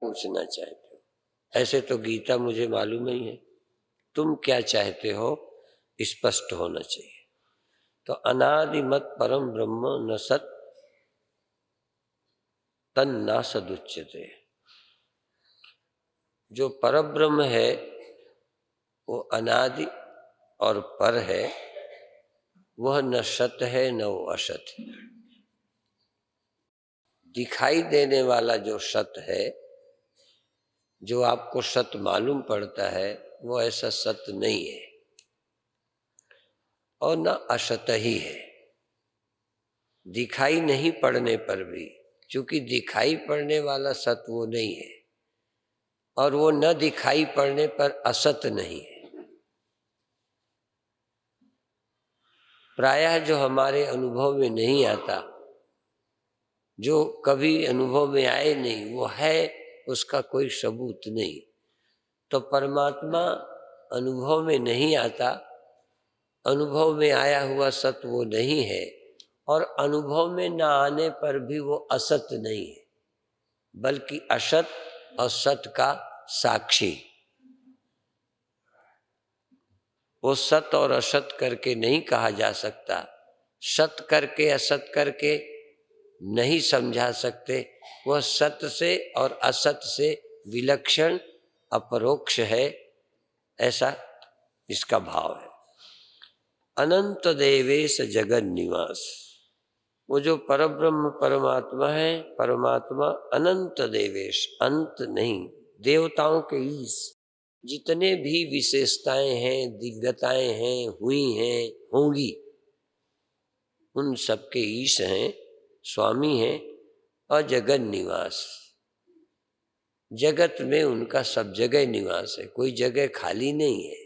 पूछना चाहते हो? ऐसे तो गीता मुझे मालूम ही है, तुम क्या चाहते हो स्पष्ट होना चाहिए। तो अनादिमत परम ब्रह्म न सत तन्ना सदुच्यते। जो परब्रह्म है वो अनादि और पर है, वह न सत है न वो असत है। दिखाई देने वाला जो सत है, जो आपको सत मालूम पड़ता है, वो ऐसा सत नहीं है और न असत ही है। दिखाई नहीं पड़ने पर भी, क्योंकि दिखाई पड़ने वाला सत वो नहीं है और वो न दिखाई पड़ने पर असत नहीं है। प्रायः जो हमारे अनुभव में नहीं आता, जो कभी अनुभव में आए नहीं, वो है, उसका कोई सबूत नहीं। तो परमात्मा अनुभव में नहीं आता, अनुभव में आया हुआ सत्य वो नहीं है और अनुभव में न आने पर भी वो असत नहीं है, बल्कि असत और सत का साक्षी। वो सत और असत करके नहीं कहा जा सकता, सत करके असत करके नहीं समझा सकते। वह सत्य से और असत से विलक्षण अपरोक्ष है, ऐसा इसका भाव है। अनंत देवेश जगन निवास, वो जो परब्रह्म परमात्मा है, परमात्मा अनंत देवेश, अंत नहीं, देवताओं के ईश, जितने भी विशेषताएं हैं, दिव्यताएं हैं, हुई हैं, होंगी, उन सबके ईश हैं, स्वामी हैं और जगन निवास। जगत में उनका सब जगह निवास है, कोई जगह खाली नहीं है।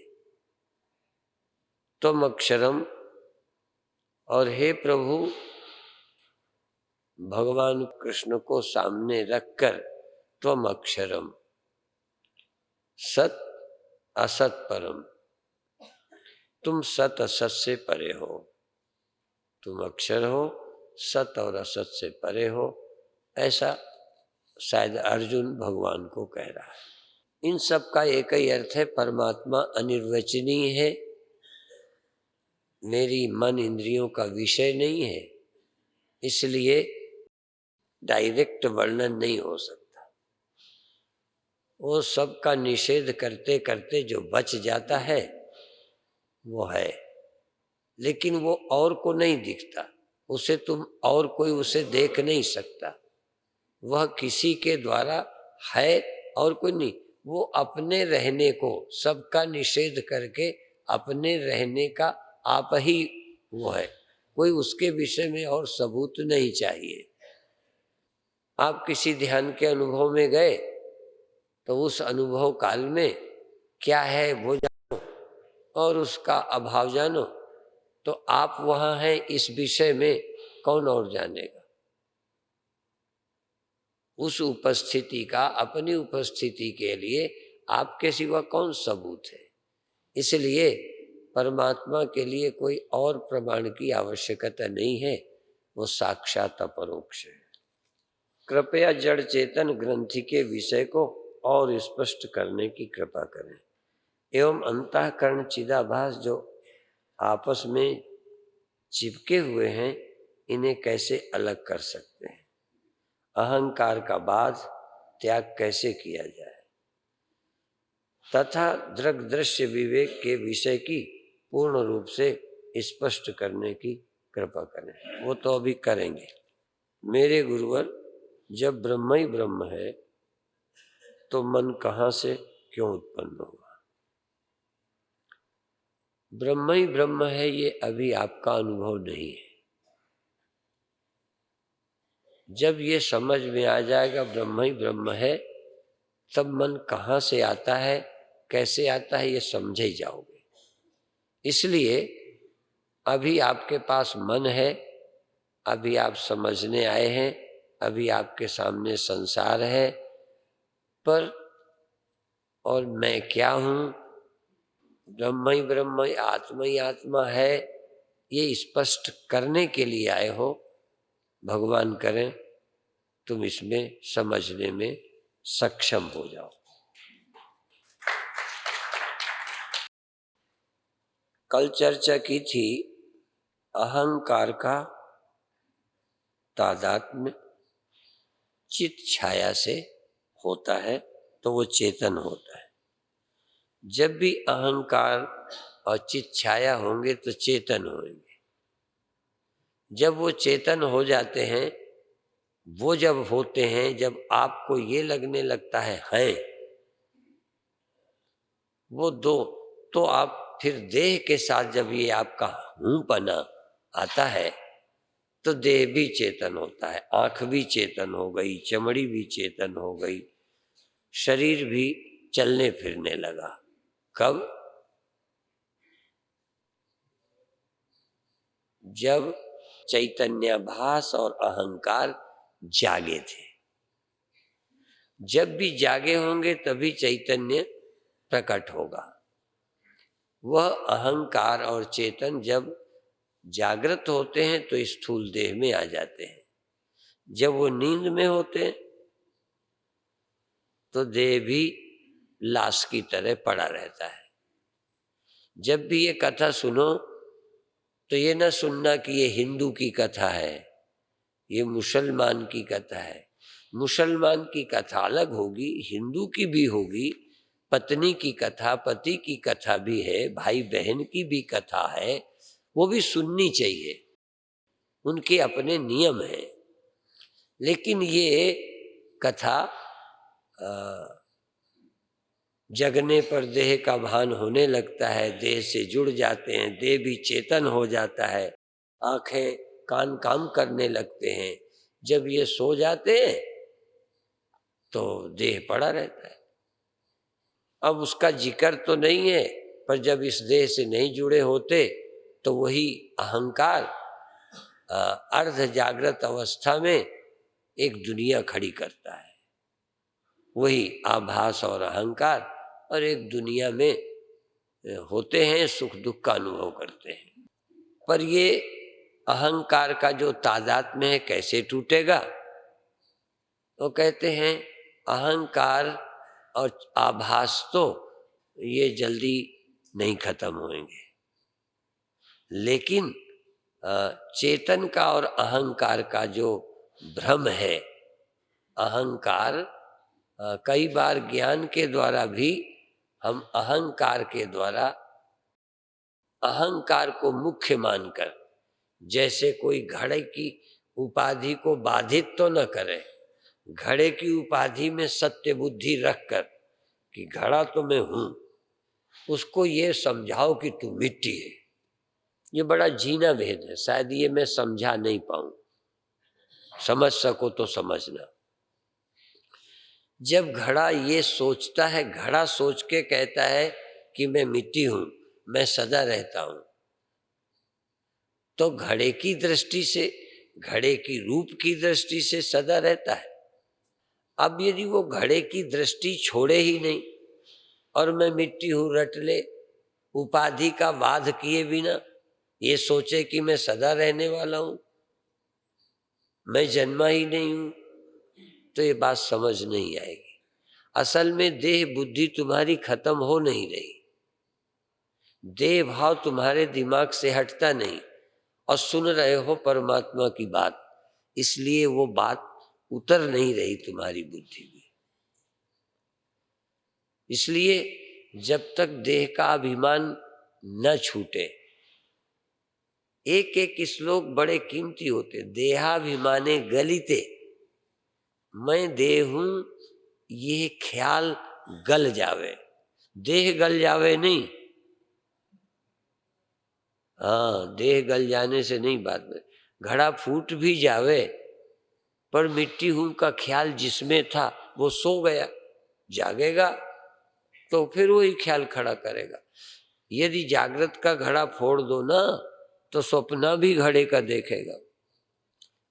तुम अक्षरम, और हे प्रभु, भगवान कृष्ण को सामने रखकर त्वम अक्षरम, सत असत परम, तुम सत असत से परे हो, तुम अक्षर हो, सत और असत से परे हो, ऐसा शायद अर्जुन भगवान को कह रहा है। इन सब का एक ही अर्थ है, परमात्मा अनिर्वचनीय है, मेरी मन इंद्रियों का विषय नहीं है, इसलिए डायरेक्ट वर्णन नहीं हो सकता। वो सब का निषेध करते करते जो बच जाता है वो है, लेकिन वो और को नहीं दिखता, उसे तुम और कोई उसे देख नहीं सकता, वह किसी के द्वारा है और कोई नहीं। वो अपने रहने को, सबका निषेध करके अपने रहने का आप ही वो है, कोई उसके विषय में और सबूत नहीं चाहिए। आप किसी ध्यान के अनुभव में गए तो उस अनुभव काल में क्या है वो जानो और उसका अभाव जानो, तो आप वहां हैं इस विषय में कौन और जानेगा। उस उपस्थिति का अपनी उपस्थिति के लिए आपके सिवा कौन सबूत है। इसलिए परमात्मा के लिए कोई और प्रमाण की आवश्यकता नहीं है, वो साक्षात अपरोक्ष है। कृपया जड़ चेतन ग्रंथि के विषय को और स्पष्ट करने की कृपा करें एवं अंतःकरण चिदाभास जो आपस में चिपके हुए हैं, इन्हें कैसे अलग कर सकते हैं। अहंकार का बाध त्याग कैसे किया जाए तथा दृग दृश्य विवेक के विषय की पूर्ण रूप से स्पष्ट करने की कृपा करें। वो तो अभी करेंगे। मेरे गुरुवर, जब ब्रह्म ही ब्रह्म है तो मन कहाँ से क्यों उत्पन्न होगा। ब्रह्म ही ब्रह्म है, ये अभी आपका अनुभव नहीं है। जब ये समझ में आ जाएगा ब्रह्म ही ब्रह्म है, तब मन कहाँ से आता है, कैसे आता है, ये समझे ही जाओगे। इसलिए अभी आपके पास मन है, अभी आप समझने आए हैं, अभी आपके सामने संसार है, पर और मैं क्या हूँ, ब्रह्म ही आत्मा है, ये स्पष्ट करने के लिए आए हो। भगवान करें तुम इसमें समझने में सक्षम हो जाओ। कल चर्चा की थी अहंकार का तादात्म्य चित छाया से होता है तो वो चेतन होता है। जब भी अहंकार और चित छाया होंगे तो चेतन होंगे। जब वो चेतन हो जाते हैं, वो जब होते हैं, जब आपको ये लगने लगता है वो दो, तो आप फिर देह के साथ जब ये आपका हूंपना आता है तो देह भी चेतन होता है। आंख भी चेतन हो गई, चमड़ी भी चेतन हो गई, शरीर भी चलने फिरने लगा। कब? जब चैतन्याभास और अहंकार जागे थे। जब भी जागे होंगे तभी चैतन्य प्रकट होगा। वह अहंकार और चेतन जब जागृत होते हैं तो स्थूल देह में आ जाते हैं। जब वो नींद में होते हैं तो देह भी लाश की तरह पड़ा रहता है। जब भी ये कथा सुनो तो ये ना सुनना कि ये हिंदू की कथा है, ये मुसलमान की कथा है। मुसलमान की कथा अलग होगी, हिंदू की भी होगी, पत्नी की कथा, पति की कथा भी है, भाई बहन की भी कथा है, वो भी सुननी चाहिए, उनके अपने नियम हैं। लेकिन ये कथा जगने पर देह का भान होने लगता है, देह से जुड़ जाते हैं, देह भी चेतन हो जाता है, आंखें कान काम करने लगते हैं। जब ये सो जाते हैं तो देह पड़ा रहता है। अब उसका जिक्र तो नहीं है, पर जब इस देह से नहीं जुड़े होते तो वही अहंकार अर्ध जागृत अवस्था में एक दुनिया खड़ी करता है। वही आभास और अहंकार और एक दुनिया में होते हैं, सुख दुख का अनुभव करते हैं। पर ये अहंकार का जो तादात्म्य है कैसे टूटेगा? तो कहते हैं अहंकार और आभास तो ये जल्दी नहीं खत्म होंगे, लेकिन चेतन का और अहंकार का जो भ्रम है, अहंकार कई बार ज्ञान के द्वारा भी हम अहंकार के द्वारा अहंकार को मुख्य मानकर, जैसे कोई घड़े की उपाधि को बाधित तो न करे, घड़े की उपाधि में सत्य बुद्धि रखकर कि घड़ा तो मैं हूं, उसको ये समझाओ कि तू मिट्टी है। ये बड़ा जीना भेद है, शायद ये मैं समझा नहीं पाऊं, समझ सको तो समझना। जब घड़ा ये सोचता है, घड़ा सोच के कहता है कि मैं मिट्टी हूं, मैं सदा रहता हूं, तो घड़े की दृष्टि से, घड़े की रूप की दृष्टि से सदा रहता है। अब यदि वो घड़े की दृष्टि छोड़े ही नहीं और मैं मिट्टी हूं रट ले, उपाधि का वाद किए बिना ये सोचे कि मैं सदा रहने वाला हूं, मैं जन्मा ही नहीं हूं, तो ये बात समझ नहीं आएगी। असल में देह बुद्धि तुम्हारी खत्म हो नहीं रही, देह भाव तुम्हारे दिमाग से हटता नहीं, और सुन रहे हो परमात्मा की बात, इसलिए वो बात उतर नहीं रही तुम्हारी बुद्धि में। इसलिए जब तक देह का अभिमान न छूटे, एक एक श्लोक बड़े कीमती होते। देहाभिमाने गलिते, मैं देह हूं ये ख्याल गल जावे, देह गल जावे नहीं। हाँ, देह गल जाने से नहीं बात में, घड़ा फूट भी जावे पर मिट्टी हूं का ख्याल जिसमें था वो सो गया, जागेगा तो फिर वही ख्याल खड़ा करेगा। यदि जागृत का घड़ा फोड़ दो ना तो सपना भी घड़े का देखेगा।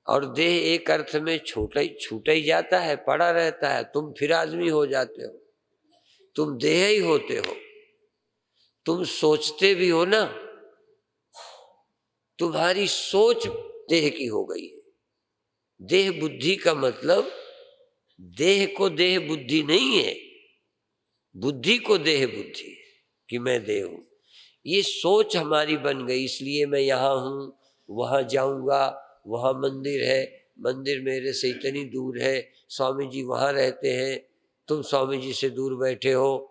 और देह एक अर्थ में छूट ही जाता है, पड़ा रहता है, तुम फिर आदमी हो जाते हो, तुम देह ही होते हो। तुम सोचते भी हो ना, तुम्हारी सोच देह की हो गई है, देह बुद्धि का मतलब देह को देह बुद्धि नहीं है, बुद्धि को देह बुद्धि है कि मैं देह हूं। ये सोच हमारी बन गई, इसलिए मैं यहाँ हूँ, वहाँ जाऊँगा, वहाँ मंदिर है, मंदिर मेरे से इतनी दूर है, स्वामी जी वहाँ रहते हैं, तुम स्वामी जी से दूर बैठे हो।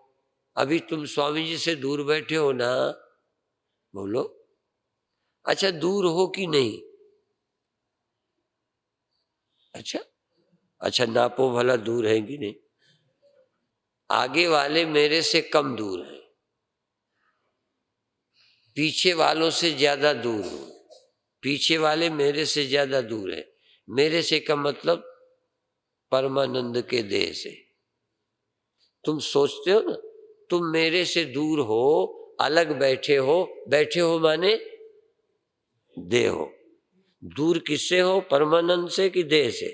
अभी तुम स्वामी जी से दूर बैठे हो ना, बोलो। अच्छा, दूर हो कि नहीं? अच्छा अच्छा, नापो भला दूर है कि नहीं। आगे वाले मेरे से कम दूर हैं, पीछे वालों से ज्यादा दूर हूं, पीछे वाले मेरे से ज्यादा दूर है। मेरे से का मतलब परमानंद के देह से। तुम सोचते हो ना, तुम मेरे से दूर हो, अलग बैठे हो माने देह हो। दूर किससे हो? परमानंद से कि देह से?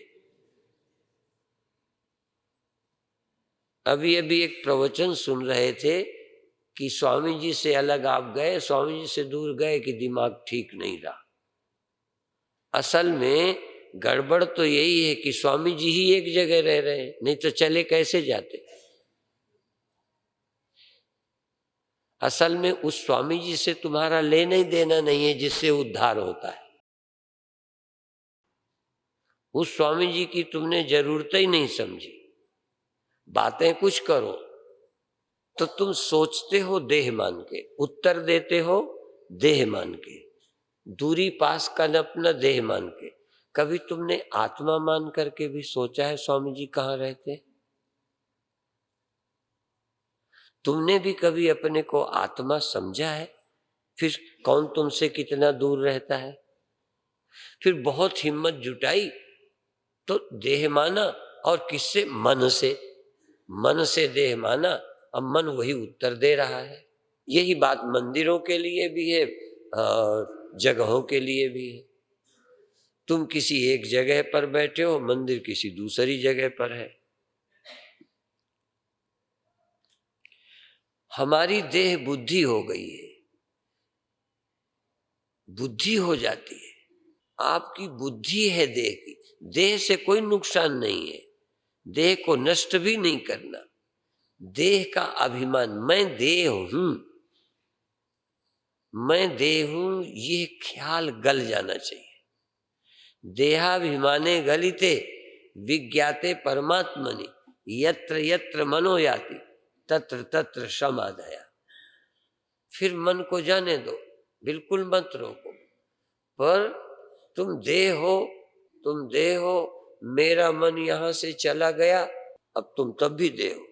अभी अभी एक प्रवचन सुन रहे थे कि स्वामी जी से अलग आप गए, स्वामी जी से दूर गए कि दिमाग ठीक नहीं रहा। असल में गड़बड़ तो यही है कि स्वामी जी ही एक जगह रह रहे हैं, नहीं तो चले कैसे जाते। असल में उस स्वामी जी से तुम्हारा लेना ही देना नहीं है जिससे उद्धार होता है। उस स्वामी जी की तुमने जरूरत ही नहीं समझी। बातें कुछ करो तो तुम सोचते हो देह मान के, उत्तर देते हो देह मान के, दूरी पास का अपना देह मान के। कभी तुमने आत्मा मान करके भी सोचा है स्वामी जी कहाँ रहते हैं? तुमने भी कभी अपने को आत्मा समझा है? फिर कौन तुमसे कितना दूर रहता है? फिर बहुत हिम्मत जुटाई तो देह माना, और किससे? मन से। मन से देह माना, अब मन वही उत्तर दे रहा है। यही बात मंदिरों के लिए भी है और जगहों के लिए भी है। तुम किसी एक जगह पर बैठे हो, मंदिर किसी दूसरी जगह पर है। हमारी देह बुद्धि हो गई है, बुद्धि हो जाती है। आपकी बुद्धि है देह की, देह से कोई नुकसान नहीं है, देह को नष्ट भी नहीं करना। देह का अभिमान, मैं देह हूं, मैं देह हूं, ये ख्याल गल जाना चाहिए। देहाभिमाने गलिते विज्ञाते परमात्मनि यत्र यत्र मनो याति तत्र तत्र समाधया। फिर मन को जाने दो, बिल्कुल मत रोको। पर तुम देह हो, तुम देह हो, मेरा मन यहां से चला गया, अब तुम तब भी देह हो।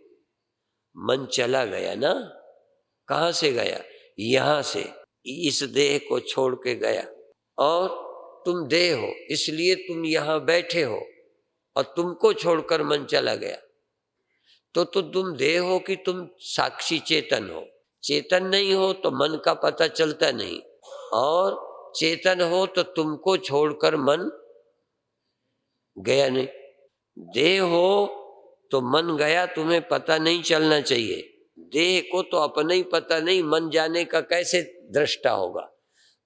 मन चला गया ना, कहां से गया? यहां से, इस देह को छोड़ के गया। और तुम देह हो, इसलिए तुम यहां बैठे हो, और तुमको छोड़कर मन चला गया। तो तुम देह हो कि तुम साक्षी चेतन हो? चेतन नहीं हो तो मन का पता चलता नहीं, और चेतन हो तो तुमको छोड़कर मन गया नहीं। देह हो तो मन गया, तुम्हें पता नहीं चलना चाहिए। देह को तो अपना ही पता नहीं, मन जाने का कैसे दृष्टा होगा?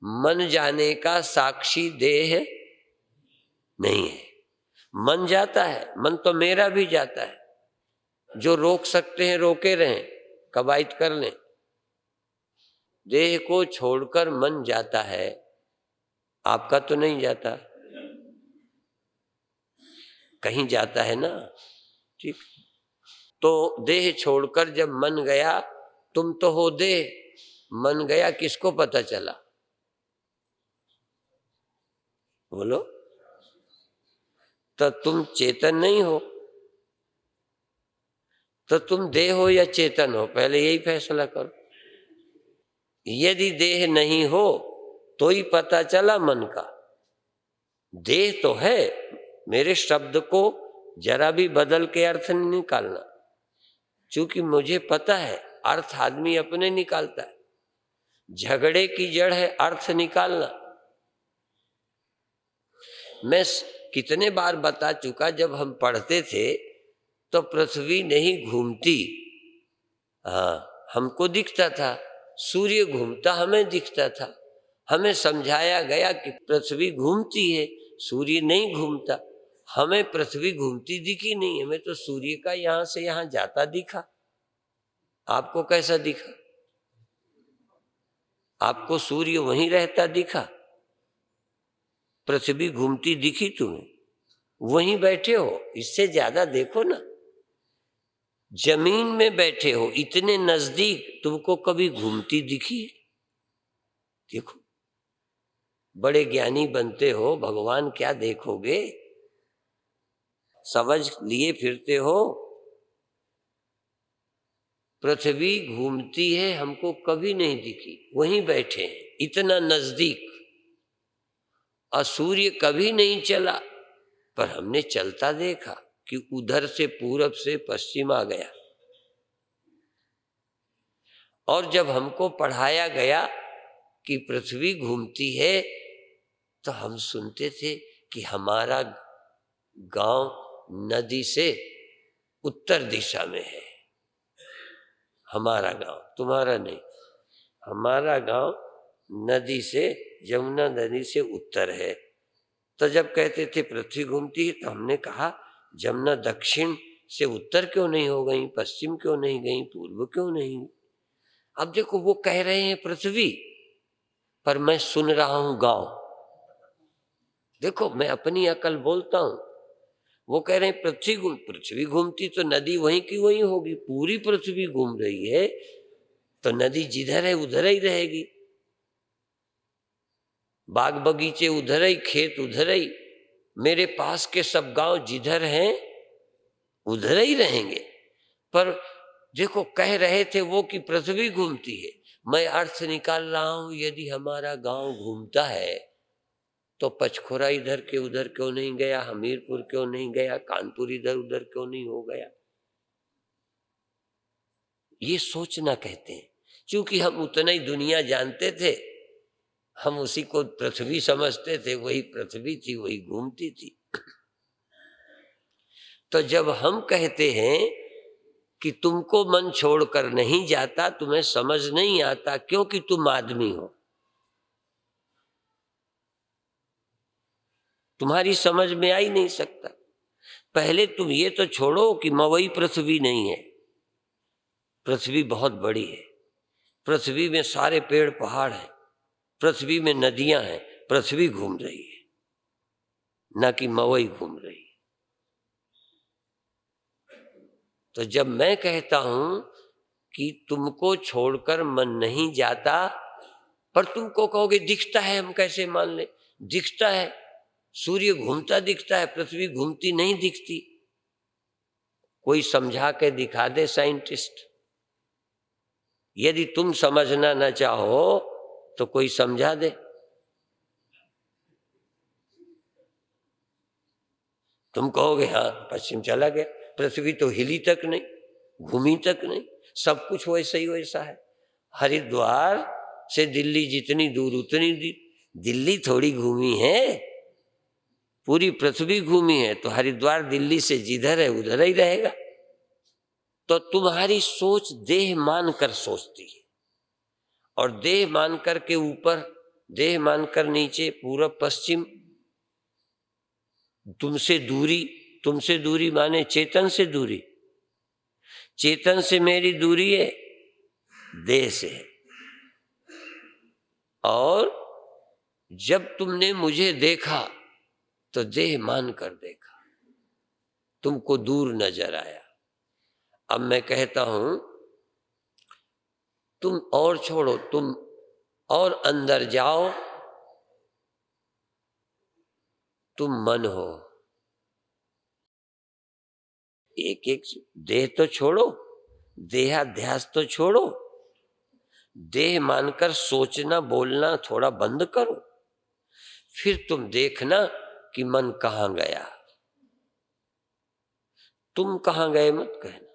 मन जाने का साक्षी देह नहीं है। मन जाता है, मन तो मेरा भी जाता है। जो रोक सकते हैं रोके रहें, कवायद कर लें। देह को छोड़कर मन जाता है, आपका तो नहीं जाता, कहीं जाता है ना, ठीक। तो देह छोड़कर जब मन गया, तुम तो हो देह, मन गया किसको पता चला? बोलो। तो तुम चेतन नहीं हो, तो तुम देह हो या चेतन हो? पहले यही फैसला करो। यदि देह नहीं हो तो ही पता चला मन का। देह तो है, मेरे शब्द को जरा भी बदल के अर्थ नहीं निकालना, क्योंकि मुझे पता है अर्थ आदमी अपने निकालता है। झगड़े की जड़ है अर्थ निकालना। मैं कितने बार बता चुका, जब हम पढ़ते थे तो पृथ्वी नहीं घूमती, हाँ हमको दिखता था, सूर्य घूमता हमें दिखता था। हमें समझाया गया कि पृथ्वी घूमती है, सूर्य नहीं घूमता। हमें पृथ्वी घूमती दिखी नहीं, हमें तो सूर्य का यहां से यहां जाता दिखा। आपको कैसा दिखा? आपको सूर्य वहीं रहता दिखा? पृथ्वी घूमती दिखी तुम्हें? वहीं बैठे हो, इससे ज्यादा देखो ना। जमीन में बैठे हो, इतने नजदीक, तुमको कभी घूमती दिखी है? देखो, बड़े ज्ञानी बनते हो, भगवान क्या देखोगे? समझ लिए फिरते हो। पृथ्वी घूमती है, हमको कभी नहीं दिखी, वहीं बैठे हैं इतना नजदीक। और सूर्य कभी नहीं चला, पर हमने चलता देखा कि उधर से पूरब से पश्चिम आ गया। और जब हमको पढ़ाया गया कि पृथ्वी घूमती है, तो हम सुनते थे कि हमारा गांव नदी से उत्तर दिशा में है। हमारा गांव, तुम्हारा नहीं, हमारा गांव नदी से, यमुना नदी से उत्तर है। तो जब कहते थे पृथ्वी घूमती है, तो हमने कहा यमुना दक्षिण से उत्तर क्यों नहीं हो गई, पश्चिम क्यों नहीं गई, पूर्व क्यों नहीं? अब देखो, वो कह रहे हैं पृथ्वी, पर मैं सुन रहा हूं गांव। देखो, मैं अपनी अकल बोलता हूं। वो कह रहे हैं पृथ्वी घूमती तो नदी वहीं की वहीं होगी। पूरी पृथ्वी घूम रही है तो नदी जिधर है उधर ही रहेगी, बाग बगीचे उधर ही, खेत उधर ही, मेरे पास के सब गांव जिधर हैं उधर ही रहेंगे। पर देखो, कह रहे थे वो कि पृथ्वी घूमती है। मैं अर्थ निकाल रहा हूं, यदि हमारा गांव घूमता है तो पचखोरा इधर के उधर क्यों नहीं गया, हमीरपुर क्यों नहीं गया, कानपुर इधर उधर क्यों नहीं हो गया? ये सोचना कहते हैं। क्योंकि हम उतना ही दुनिया जानते थे, हम उसी को पृथ्वी समझते थे, वही पृथ्वी थी, वही घूमती थी। तो जब हम कहते हैं कि तुमको मन छोड़कर नहीं जाता, तुम्हें समझ नहीं आता क्योंकि तुम आदमी हो, तुम्हारी समझ में आ ही नहीं सकता। पहले तुम ये तो छोड़ो कि मवई पृथ्वी नहीं है। पृथ्वी बहुत बड़ी है, पृथ्वी में सारे पेड़ पहाड़ हैं, पृथ्वी में नदियां हैं, पृथ्वी घूम रही है, ना कि मवई घूम रही है। तो जब मैं कहता हूं कि तुमको छोड़कर मन नहीं जाता, पर तुमको कहोगे दिखता है, हम कैसे मान ले? दिखता है, सूर्य घूमता दिखता है, पृथ्वी घूमती नहीं दिखती। कोई समझा के दिखा दे साइंटिस्ट। यदि तुम समझना न चाहो तो कोई समझा दे। तुम कहोगे हाँ, पश्चिम चला गया, पृथ्वी तो हिली तक नहीं, घूमी तक नहीं, सब कुछ वैसा ही वैसा है। हरिद्वार से दिल्ली जितनी दूर उतनी दिल्ली थोड़ी घूमी है, पूरी पृथ्वी घूमी है। तो हरिद्वार दिल्ली से जिधर है उधर ही रहेगा। तो तुम्हारी सोच देह मानकर सोचती है, और देह मानकर के ऊपर, देह मानकर नीचे, पूरब पश्चिम, तुमसे दूरी माने चेतन से दूरी। चेतन से मेरी दूरी है, देह से है। और जब तुमने मुझे देखा तो देह मानकर देखा, तुमको दूर नजर आया। अब मैं कहता हूं, तुम और छोड़ो, तुम और अंदर जाओ, तुम मन हो। एक एक देह तो छोड़ो, देहाध्यास तो छोड़ो, देह मानकर सोचना बोलना थोड़ा बंद करो। फिर तुम देखना कि मन कहां गया। तुम कहां गए मत कहना।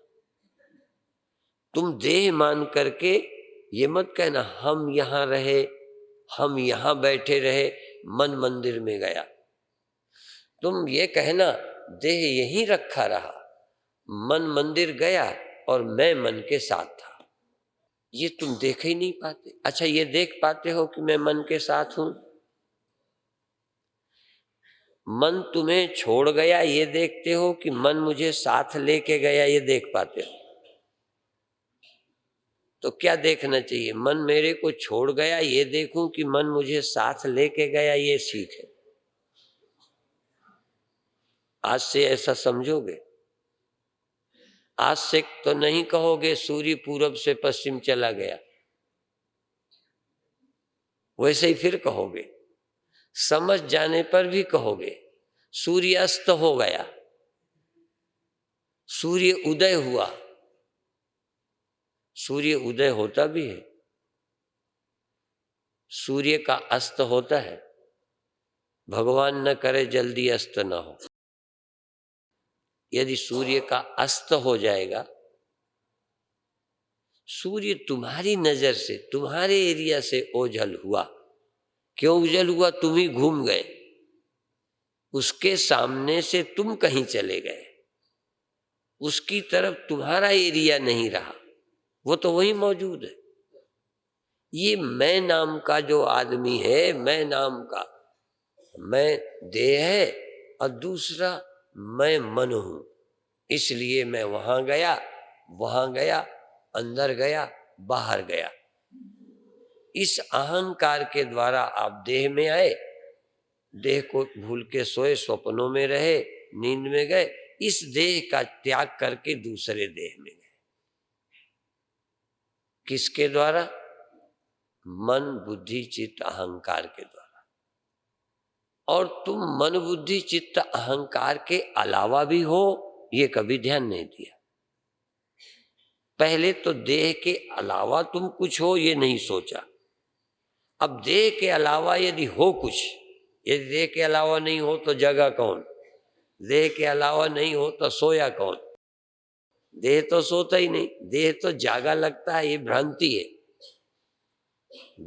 तुम देह मान करके ये मत कहना हम यहां रहे, हम यहां बैठे रहे, मन मंदिर में गया। तुम ये कहना देह यहीं रखा रहा, मन मंदिर गया और मैं मन के साथ था। ये तुम देख ही नहीं पाते। अच्छा, ये देख पाते हो कि मैं मन के साथ हूं? मन तुम्हें छोड़ गया ये देखते हो कि मन मुझे साथ लेके गया ये देख पाते हो? तो क्या देखना चाहिए? मन मेरे को छोड़ गया ये देखूं कि मन मुझे साथ लेके गया ये सीख है। आज से ऐसा समझोगे? आज से तो नहीं कहोगे सूर्य पूरब से पश्चिम चला गया, वैसे ही फिर कहोगे। समझ जाने पर भी कहोगे सूर्य अस्त हो गया, सूर्य उदय हुआ। सूर्य उदय होता भी है, सूर्य का अस्त होता है। भगवान न करे जल्दी अस्त ना हो। यदि सूर्य का अस्त हो जाएगा, सूर्य तुम्हारी नजर से, तुम्हारे एरिया से ओझल हुआ। क्यों ओझल हुआ? तुम ही घूम गए, उसके सामने से तुम कहीं चले गए, उसकी तरफ तुम्हारा एरिया नहीं रहा, वो तो वही मौजूद है। ये मैं नाम का जो आदमी है, मैं नाम का, मैं देह है और दूसरा मैं मन हूं। इसलिए मैं वहां गया, अंदर गया, बाहर गया। इस अहंकार के द्वारा आप देह में आए, देह को भूल के सोए, स्वप्नों में रहे, नींद में गए, इस देह का त्याग करके दूसरे देह में गए। किसके द्वारा? मन बुद्धि चित्त अहंकार के द्वारा। और तुम मन बुद्धि चित्त अहंकार के अलावा भी हो, ये कभी ध्यान नहीं दिया। पहले तो देह के अलावा तुम कुछ हो ये नहीं सोचा। अब देह के अलावा यदि हो कुछ, यदि देह के अलावा नहीं हो तो जगा कौन? देह के अलावा नहीं हो तो सोया कौन? देह तो सोता ही नहीं, देह तो जागा लगता है, ये भ्रांति है।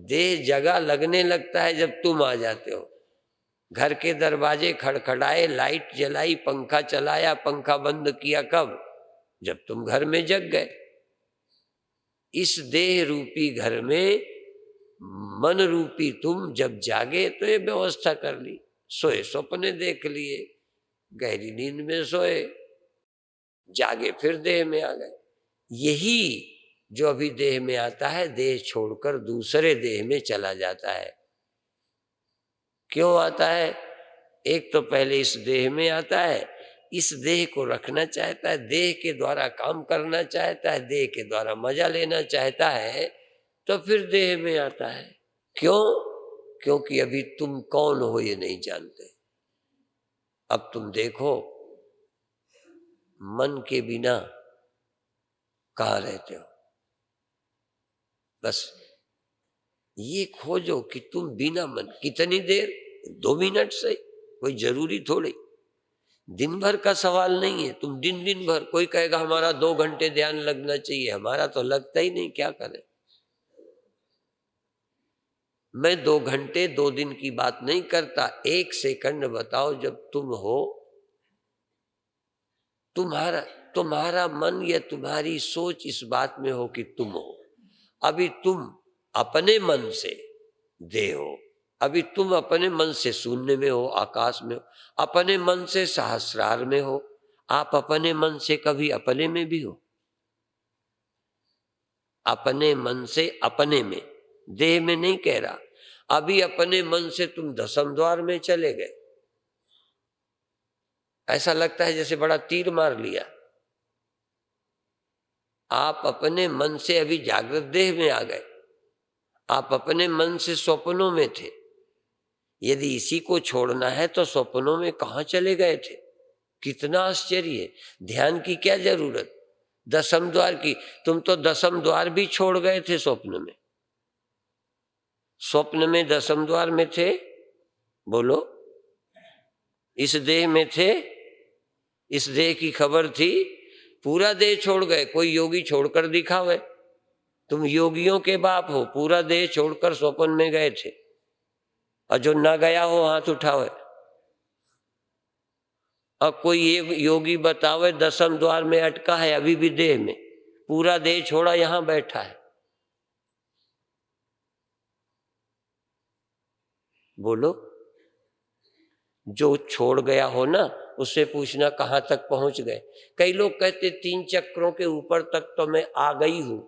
देह जगा लगने लगता है जब तुम आ जाते हो। घर के दरवाजे खड़खड़ाए, लाइट जलाई, पंखा चलाया, पंखा बंद किया, कब? जब तुम घर में जग गए। इस देह रूपी घर में मन रूपी तुम जब जागे तो ये व्यवस्था कर ली। सोए सपने देख लिए, गहरी नींद में सोए, जागे फिर देह में आ गए। यही जो अभी देह में आता है, देह छोड़कर दूसरे देह में चला जाता है। क्यों आता है? एक तो पहले इस देह में आता है, इस देह को रखना चाहता है, देह के द्वारा काम करना चाहता है, देह के द्वारा मजा लेना चाहता है, तो फिर देह में आता है। क्यों? क्योंकि अभी तुम कौन हो ये नहीं जानते। अब तुम देखो, मन के बिना कहाँ रहते हो? बस ये खोजो कि तुम बिना मन कितनी देर, 2 मिनट से, कोई जरूरी थोड़ी, दिन भर का सवाल नहीं है। तुम दिन भर, कोई कहेगा हमारा 2 घंटे ध्यान लगना चाहिए, हमारा तो लगता ही नहीं, क्या करें। मैं 2 घंटे 2 दिन की बात नहीं करता, 1 सेकंड बताओ जब तुम हो, तुम्हारा मन या तुम्हारी सोच इस बात में हो कि तुम हो। अभी तुम अपने मन से देह हो, अभी तुम अपने मन से शून्य में हो, आकाश में हो, अपने मन से सहस्रार में हो। आप अपने मन से कभी अपने में भी हो? अपने मन से अपने में, देह में नहीं कह रहा। अभी अपने मन से तुम 10म द्वार में चले गए, ऐसा लगता है जैसे बड़ा तीर मार लिया। आप अपने मन से अभी जागृत देह में आ गए, आप अपने मन से स्वप्नों में थे। यदि इसी को छोड़ना है तो स्वप्नों में कहाँ चले गए थे? कितना आश्चर्य है। ध्यान की क्या जरूरत 10म द्वार की? तुम तो 10म द्वार भी छोड़ गए थे स्वप्न में। स्वप्न में 10म द्वार में थे? बोलो। इस देह में थे? इस देह की खबर थी? पूरा देह छोड़ गए। कोई योगी छोड़कर दिखावे, तुम योगियों के बाप हो, पूरा देह छोड़कर स्वप्न में गए थे। और जो ना गया हो हाथ उठावे। अब कोई एक योगी बतावे 10म द्वार में अटका है, अभी भी देह में, पूरा देह छोड़ा यहां बैठा है। बोलो। जो छोड़ गया हो ना उससे पूछना कहाँ तक पहुंच गए। कई लोग कहते 3 चक्रों के ऊपर तक तो मैं आ गई हूं,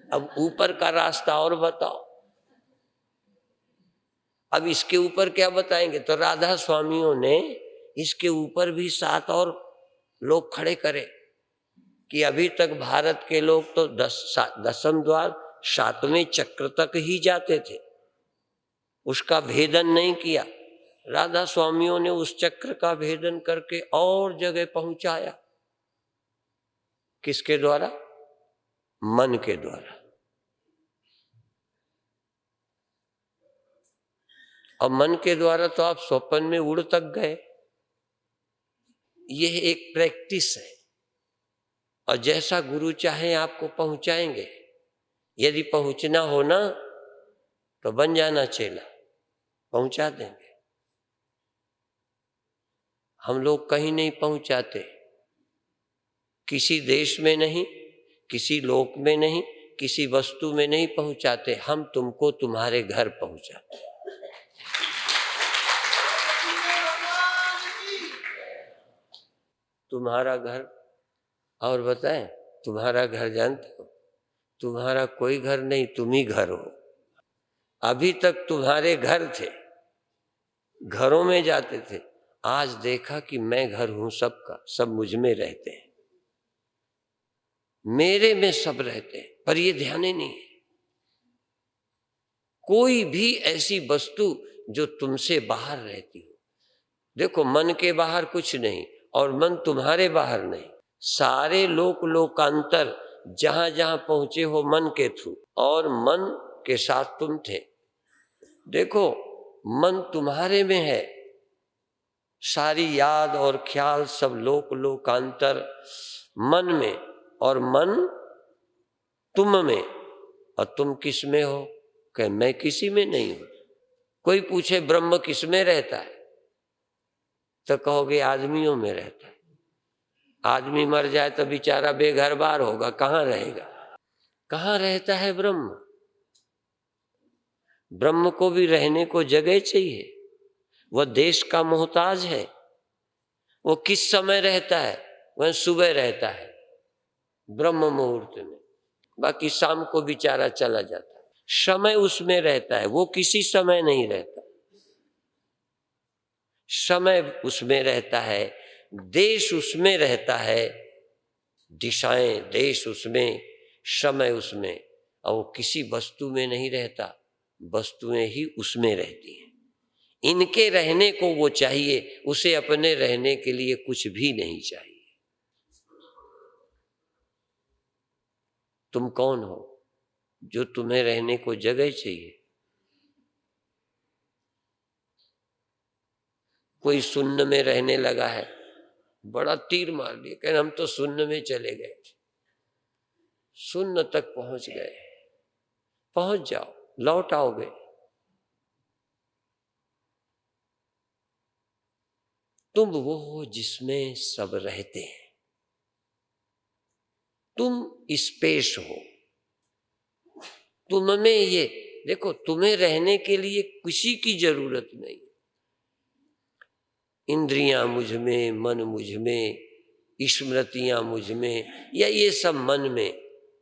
अब ऊपर का रास्ता और बताओ। अब इसके ऊपर क्या बताएंगे? तो राधा स्वामियों ने इसके ऊपर भी 7 और लोग खड़े करे कि अभी तक भारत के लोग तो 10वें द्वार 7वें चक्र तक ही जाते थे, उसका भेदन नहीं किया। राधा स्वामियों ने उस चक्र का भेदन करके और जगह पहुंचाया। किसके द्वारा? मन के द्वारा। और मन के द्वारा तो आप स्वप्न में उड़ तक गए। यह एक प्रैक्टिस है और जैसा गुरु चाहे आपको पहुंचाएंगे। यदि पहुंचना हो ना तो बन जाना चेला, पहुंचा देंगे। हम लोग कहीं नहीं पहुंचाते, किसी देश में नहीं, किसी लोक में नहीं, किसी वस्तु में नहीं पहुंचाते। हम तुमको तुम्हारे घर पहुंचाते। तुम्हारा घर, और बताएं, तुम्हारा घर जानते हो? तुम्हारा कोई घर नहीं, तुम ही घर हो। अभी तक तुम्हारे घर थे, घरों में जाते थे। आज देखा कि मैं घर हूं सबका, सब मुझ में रहते हैं, मेरे में सब रहते हैं, पर ये ध्यान ही नहीं है। कोई भी ऐसी वस्तु जो तुमसे बाहर रहती हो, देखो मन के बाहर कुछ नहीं और मन तुम्हारे बाहर नहीं। सारे लोकांतर जहां जहां पहुंचे हो मन के थ्रू, और मन के साथ तुम थे। देखो मन तुम्हारे में है, सारी याद और ख्याल सब लोकांतर मन में, और मन तुम में। और तुम किस में हो? कहे मैं किसी में नहीं हूं। कोई पूछे ब्रह्म किस में रहता है तो कहोगे आदमियों में रहता है। आदमी मर जाए तो बेचारा बेघर बार होगा, कहाँ रहेगा? कहाँ रहता है ब्रह्म? ब्रह्म को भी रहने को जगह चाहिए। वह देश का मोहताज है। वो किस समय रहता है? वह सुबह रहता है ब्रह्म मुहूर्त में, बाकी शाम को बेचारा चला जाता है। समय उसमें रहता है, वो किसी समय नहीं रहता। समय उसमें रहता है, देश उसमें रहता है, दिशाएं देश उसमें, समय उसमें। और वो किसी वस्तु में नहीं रहता, वस्तुएं ही उसमें रहती हैं। इनके रहने को वो चाहिए, उसे अपने रहने के लिए कुछ भी नहीं चाहिए। तुम कौन हो जो तुम्हें रहने को जगह चाहिए? कोई शून्य में रहने लगा है, बड़ा तीर मार दिया, कहते हम तो शून्य में चले गए थे। शून्य तक पहुंच गए, पहुंच जाओ, लौट आओगे। तुम वो हो जिसमें सब रहते हैं। तुम स्पेस हो, तुम में ये देखो, तुम्हें रहने के लिए किसी की जरूरत नहीं। इंद्रियां मुझ में, मन मुझ में, स्मृतियां मुझ में, या ये सब मन में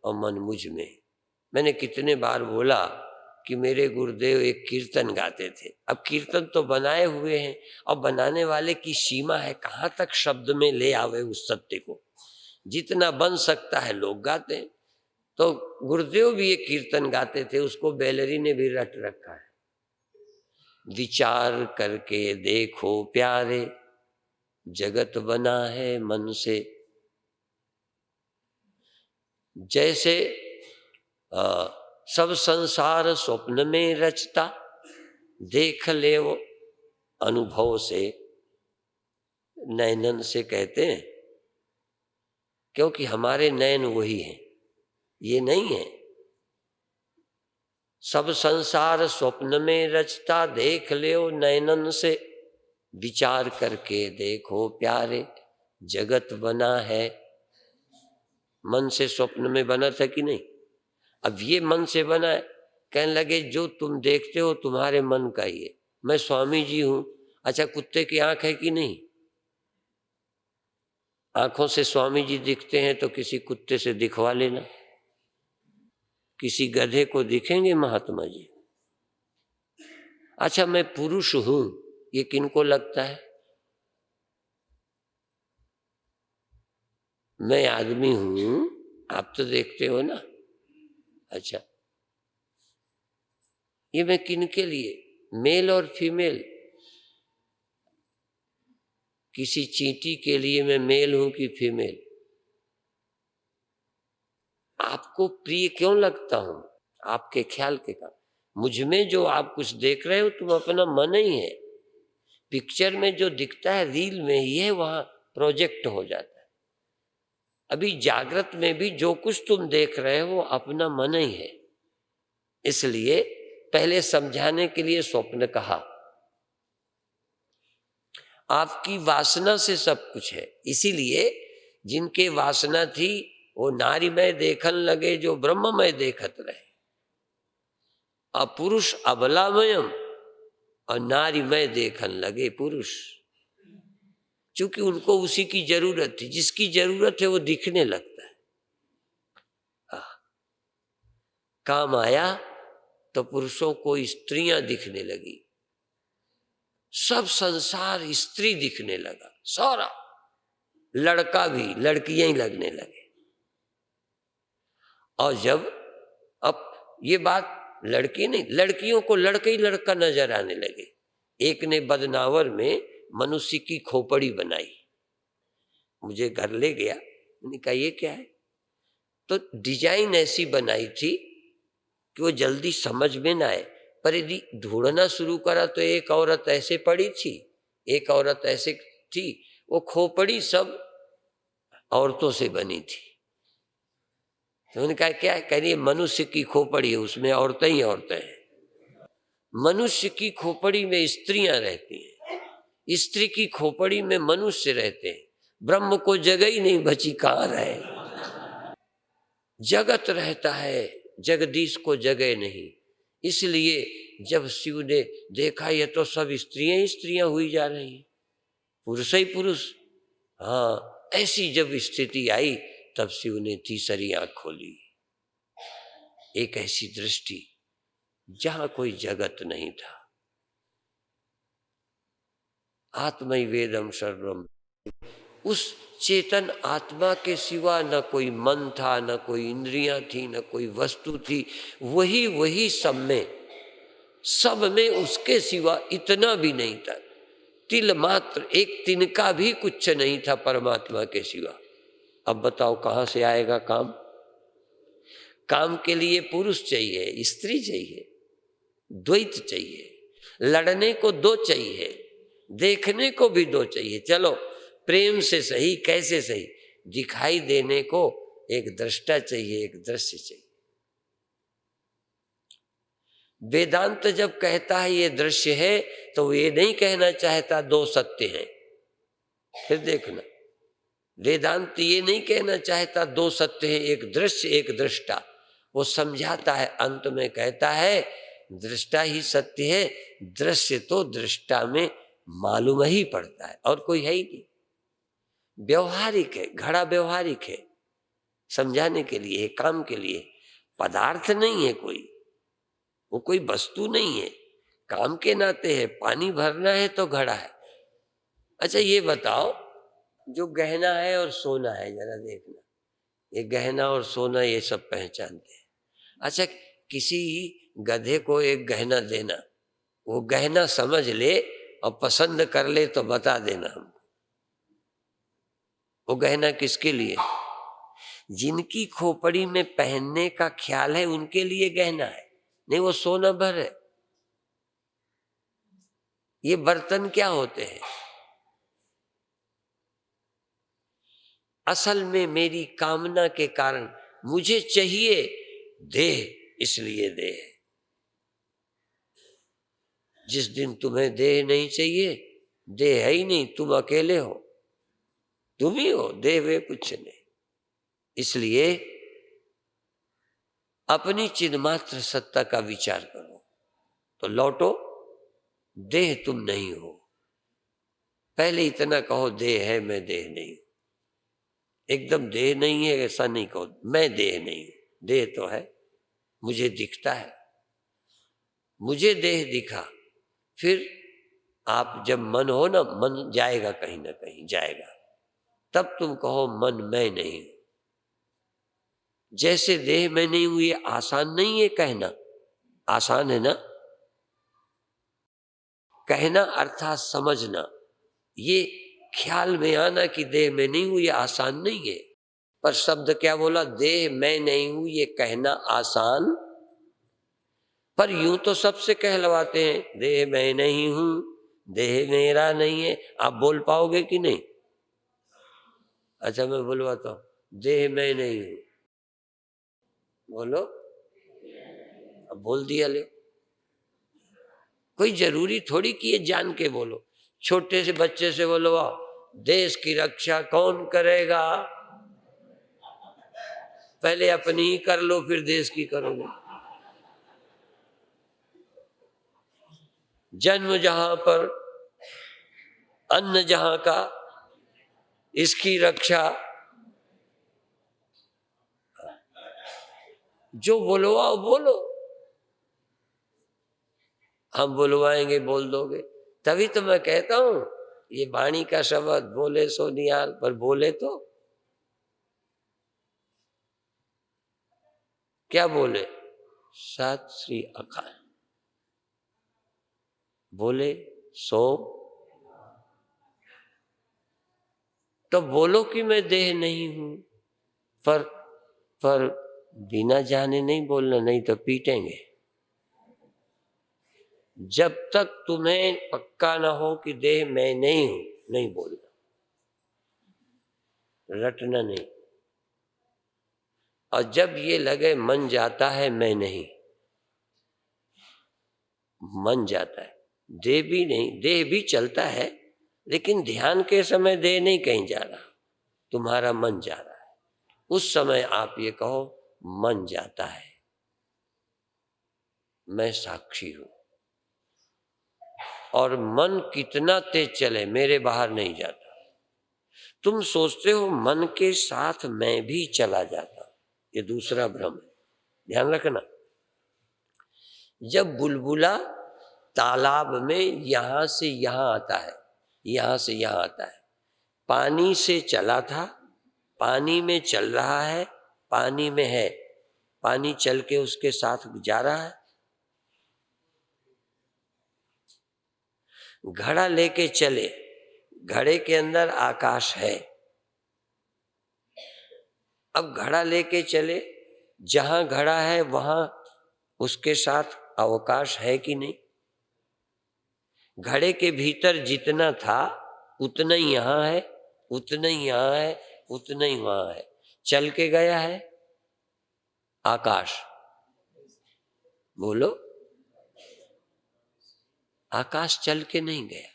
और मन मुझ में। मैंने कितने बार बोला कि मेरे गुरुदेव एक कीर्तन गाते थे। अब कीर्तन तो बनाए हुए हैं, और बनाने वाले की सीमा है कहाँ तक शब्द में ले आवे उस सत्य को। जितना बन सकता है लोग गाते हैं। तो गुरुदेव भी एक कीर्तन गाते थे, उसको बेलरी ने भी रट रखा है। विचार करके देखो प्यारे, जगत बना है मन से। जैसे सब संसार स्वप्न में रचता, देख ले वो अनुभव से, नैनन से कहते हैं, क्योंकि हमारे नैन वही हैं, ये नहीं है। सब संसार स्वप्न में रचता, देख ले वो नैनन से, विचार करके देखो प्यारे, जगत बना है मन से। स्वप्न में बना था कि नहीं? अब ये मन से बना है। कहने लगे जो तुम देखते हो तुम्हारे मन का ही है। मैं स्वामी जी हूं, अच्छा, कुत्ते की आंख है कि नहीं? आंखों से स्वामी जी दिखते हैं तो किसी कुत्ते से दिखवा लेना। किसी गधे को दिखेंगे महात्मा जी? अच्छा, मैं पुरुष हूं, ये किनको लगता है? मैं आदमी हूं, आप तो देखते हो ना। अच्छा, ये मैं किनके लिए? मेल और फीमेल? किसी चींटी के लिए मैं मेल हूं कि फीमेल? आपको प्रिय क्यों लगता हूं? आपके ख्याल के कारण। मुझ में जो आप कुछ देख रहे हो तुम अपना मन ही है। पिक्चर में जो दिखता है, रील में ही है, वहां प्रोजेक्ट हो जाता है। अभी जागृत में भी जो कुछ तुम देख रहे हो वो अपना मन ही है। इसलिए पहले समझाने के लिए स्वप्न कहा। आपकी वासना से सब कुछ है, इसीलिए जिनके वासना थी वो नारीमय देखन लगे जो ब्रह्ममय देखत रहे। अपुरुष अबलामयम और नारीमय देखन लगे पुरुष, क्योंकि उनको उसी की जरूरत थी। जिसकी जरूरत है वो दिखने लगता है। काम आया तो पुरुषों को स्त्रियां दिखने लगी, सब संसार स्त्री दिखने लगा, सारा। लड़का भी लड़कियां ही लगने लगे। और जब अब ये बात लड़की नहीं, लड़कियों को लड़के ही लड़का नजर आने लगे। एक ने बदनावर में मनुष्य की खोपड़ी बनाई, मुझे घर ले गया, मैंने कहा ये क्या है? तो डिजाइन ऐसी बनाई थी कि वो जल्दी समझ में ना आए, पर यदि ढूंढना शुरू करा तो एक औरत ऐसे पड़ी थी, एक औरत ऐसे थी, वो खोपड़ी सब औरतों से बनी थी। तो उन्होंने कहा क्या है? कह रही है मनुष्य की खोपड़ी है, उसमें औरतें ही औरतें हैं। मनुष्य की खोपड़ी में स्त्रियां रहती हैं, स्त्री की खोपड़ी में मनुष्य रहते हैं। ब्रह्म को जगह ही नहीं बची, कहाँ रहे? जगत रहता है, जगदीश को जगह नहीं। इसलिए जब शिव ने देखा ये तो सब स्त्रियां ही स्त्रियां हुई जा रही हैं, पुरुष ही पुरुष। हाँ, ऐसी जब स्थिति आई तब शिव ने तीसरी आंख खोली। एक ऐसी दृष्टि जहां कोई जगत नहीं था। आत्मै वेदम सर्वम, उस चेतन आत्मा के सिवा न कोई मन था, न कोई इंद्रियां थी, न कोई वस्तु थी। वही वही सब में उसके सिवा इतना भी नहीं था। तिल मात्र, एक तिनका भी कुछ नहीं था परमात्मा के सिवा। अब बताओ कहां से आएगा काम? काम के लिए पुरुष चाहिए, स्त्री चाहिए, द्वैत चाहिए, लड़ने को दो चाहिए, देखने को भी दो चाहिए। चलो प्रेम से सही, कैसे सही, दिखाई देने को एक दृष्टा चाहिए, एक दृश्य चाहिए। वेदांत जब कहता है ये दृश्य है तो वो ये नहीं कहना चाहता दो सत्य हैं। फिर देखना, वेदांत ये नहीं कहना चाहता दो सत्य हैं, एक दृश्य एक दृष्टा। वो समझाता है, अंत में कहता है दृष्टा ही सत्य है, दृश्य तो दृष्टा में मालूम ही पड़ता है, और कोई है ही नहीं। व्यवहारिक है, घड़ा व्यवहारिक है, समझाने के लिए है, काम के लिए। पदार्थ नहीं है कोई, वो कोई वस्तु नहीं है, काम के नाते है। पानी भरना है तो घड़ा है। अच्छा ये बताओ, जो गहना है और सोना है, जरा देखना, ये गहना और सोना ये सब पहचानते हैं। अच्छा, किसी गधे को एक गहना देना, वो गहना समझ ले और पसंद कर ले तो बता देना हमको, वो गहना किसके लिए? जिनकी खोपड़ी में पहनने का ख्याल है उनके लिए गहना है, नहीं वो सोना भर है। ये बर्तन क्या होते हैं? असल में मेरी कामना के कारण मुझे चाहिए देह, इसलिए देह। जिस दिन तुम्हें देह नहीं चाहिए, देह है ही नहीं, तुम अकेले हो, तुम ही हो, देह वे कुछ नहीं। इसलिए अपनी चिन्मात्र सत्ता का विचार करो तो लौटो, देह तुम नहीं हो। पहले इतना कहो देह है, मैं देह नहीं हूं। एकदम देह नहीं है ऐसा नहीं कहो, मैं देह नहीं हूं। देह तो है, मुझे दिखता है, मुझे देह दिखा। फिर आप जब मन हो ना, मन जाएगा कहीं ना कहीं जाएगा, तब तुम कहो मन मैं नहीं हूं। जैसे देह में नहीं हूं, ये आसान नहीं है कहना, आसान है ना कहना, अर्थात समझना। ये ख्याल में आना कि देह में नहीं हूं, ये आसान नहीं है। पर शब्द क्या बोला, देह मैं नहीं हूं, ये कहना आसान। पर यूं तो सबसे कहलवाते हैं, देह मैं नहीं हूं, देह मेरा नहीं है। आप बोल पाओगे कि नहीं? अच्छा मैं बुलवाता हूं, देह मैं नहीं हूं, बोलो। अब बोल दिया ले, कोई जरूरी थोड़ी कि ये जान के बोलो। छोटे से बच्चे से बोलो, देश की रक्षा कौन करेगा? पहले अपनी ही कर लो, फिर देश की करोगे। जन्म जहां पर, अन्न जहां का, इसकी रक्षा जो बोलवाओ बोलो। हम बुलवाएंगे, बोल दोगे। तभी तो मैं कहता हूं ये वाणी का शब्द बोले सो निहाल, पर बोले तो क्या बोले? सत श्री अकाल बोले सो। तो बोलो कि मैं देह नहीं हूं, पर बिना जाने नहीं बोलना, नहीं तो पीटेंगे। जब तक तुम्हें पक्का ना हो कि देह मैं नहीं हूं, नहीं बोलना, रटना नहीं। और जब ये लगे मन जाता है, मैं नहीं, मन जाता है, देह भी नहीं, देह भी चलता है, लेकिन ध्यान के समय देह नहीं कहीं जा रहा, तुम्हारा मन जा रहा है। उस समय आप ये कहो मन जाता है, मैं साक्षी हूं। और मन कितना तेज चले, मेरे बाहर नहीं जाता। तुम सोचते हो मन के साथ मैं भी चला जाता, ये दूसरा भ्रम है, ध्यान रखना। जब बुलबुला तालाब में यहां से यहां आता है, यहां से यहां आता है, पानी से चला था, पानी में चल रहा है, पानी में है, पानी चल के उसके साथ जा रहा है। घड़ा लेके चले, घड़े के अंदर आकाश है। अब घड़ा लेके चले, जहां घड़ा है वहां उसके साथ अवकाश है कि नहीं? घड़े के भीतर जितना था उतना ही यहां है, उतना ही यहां है, उतना ही वहां है। चल के गया है आकाश, बोलो। आकाश चल के नहीं गया।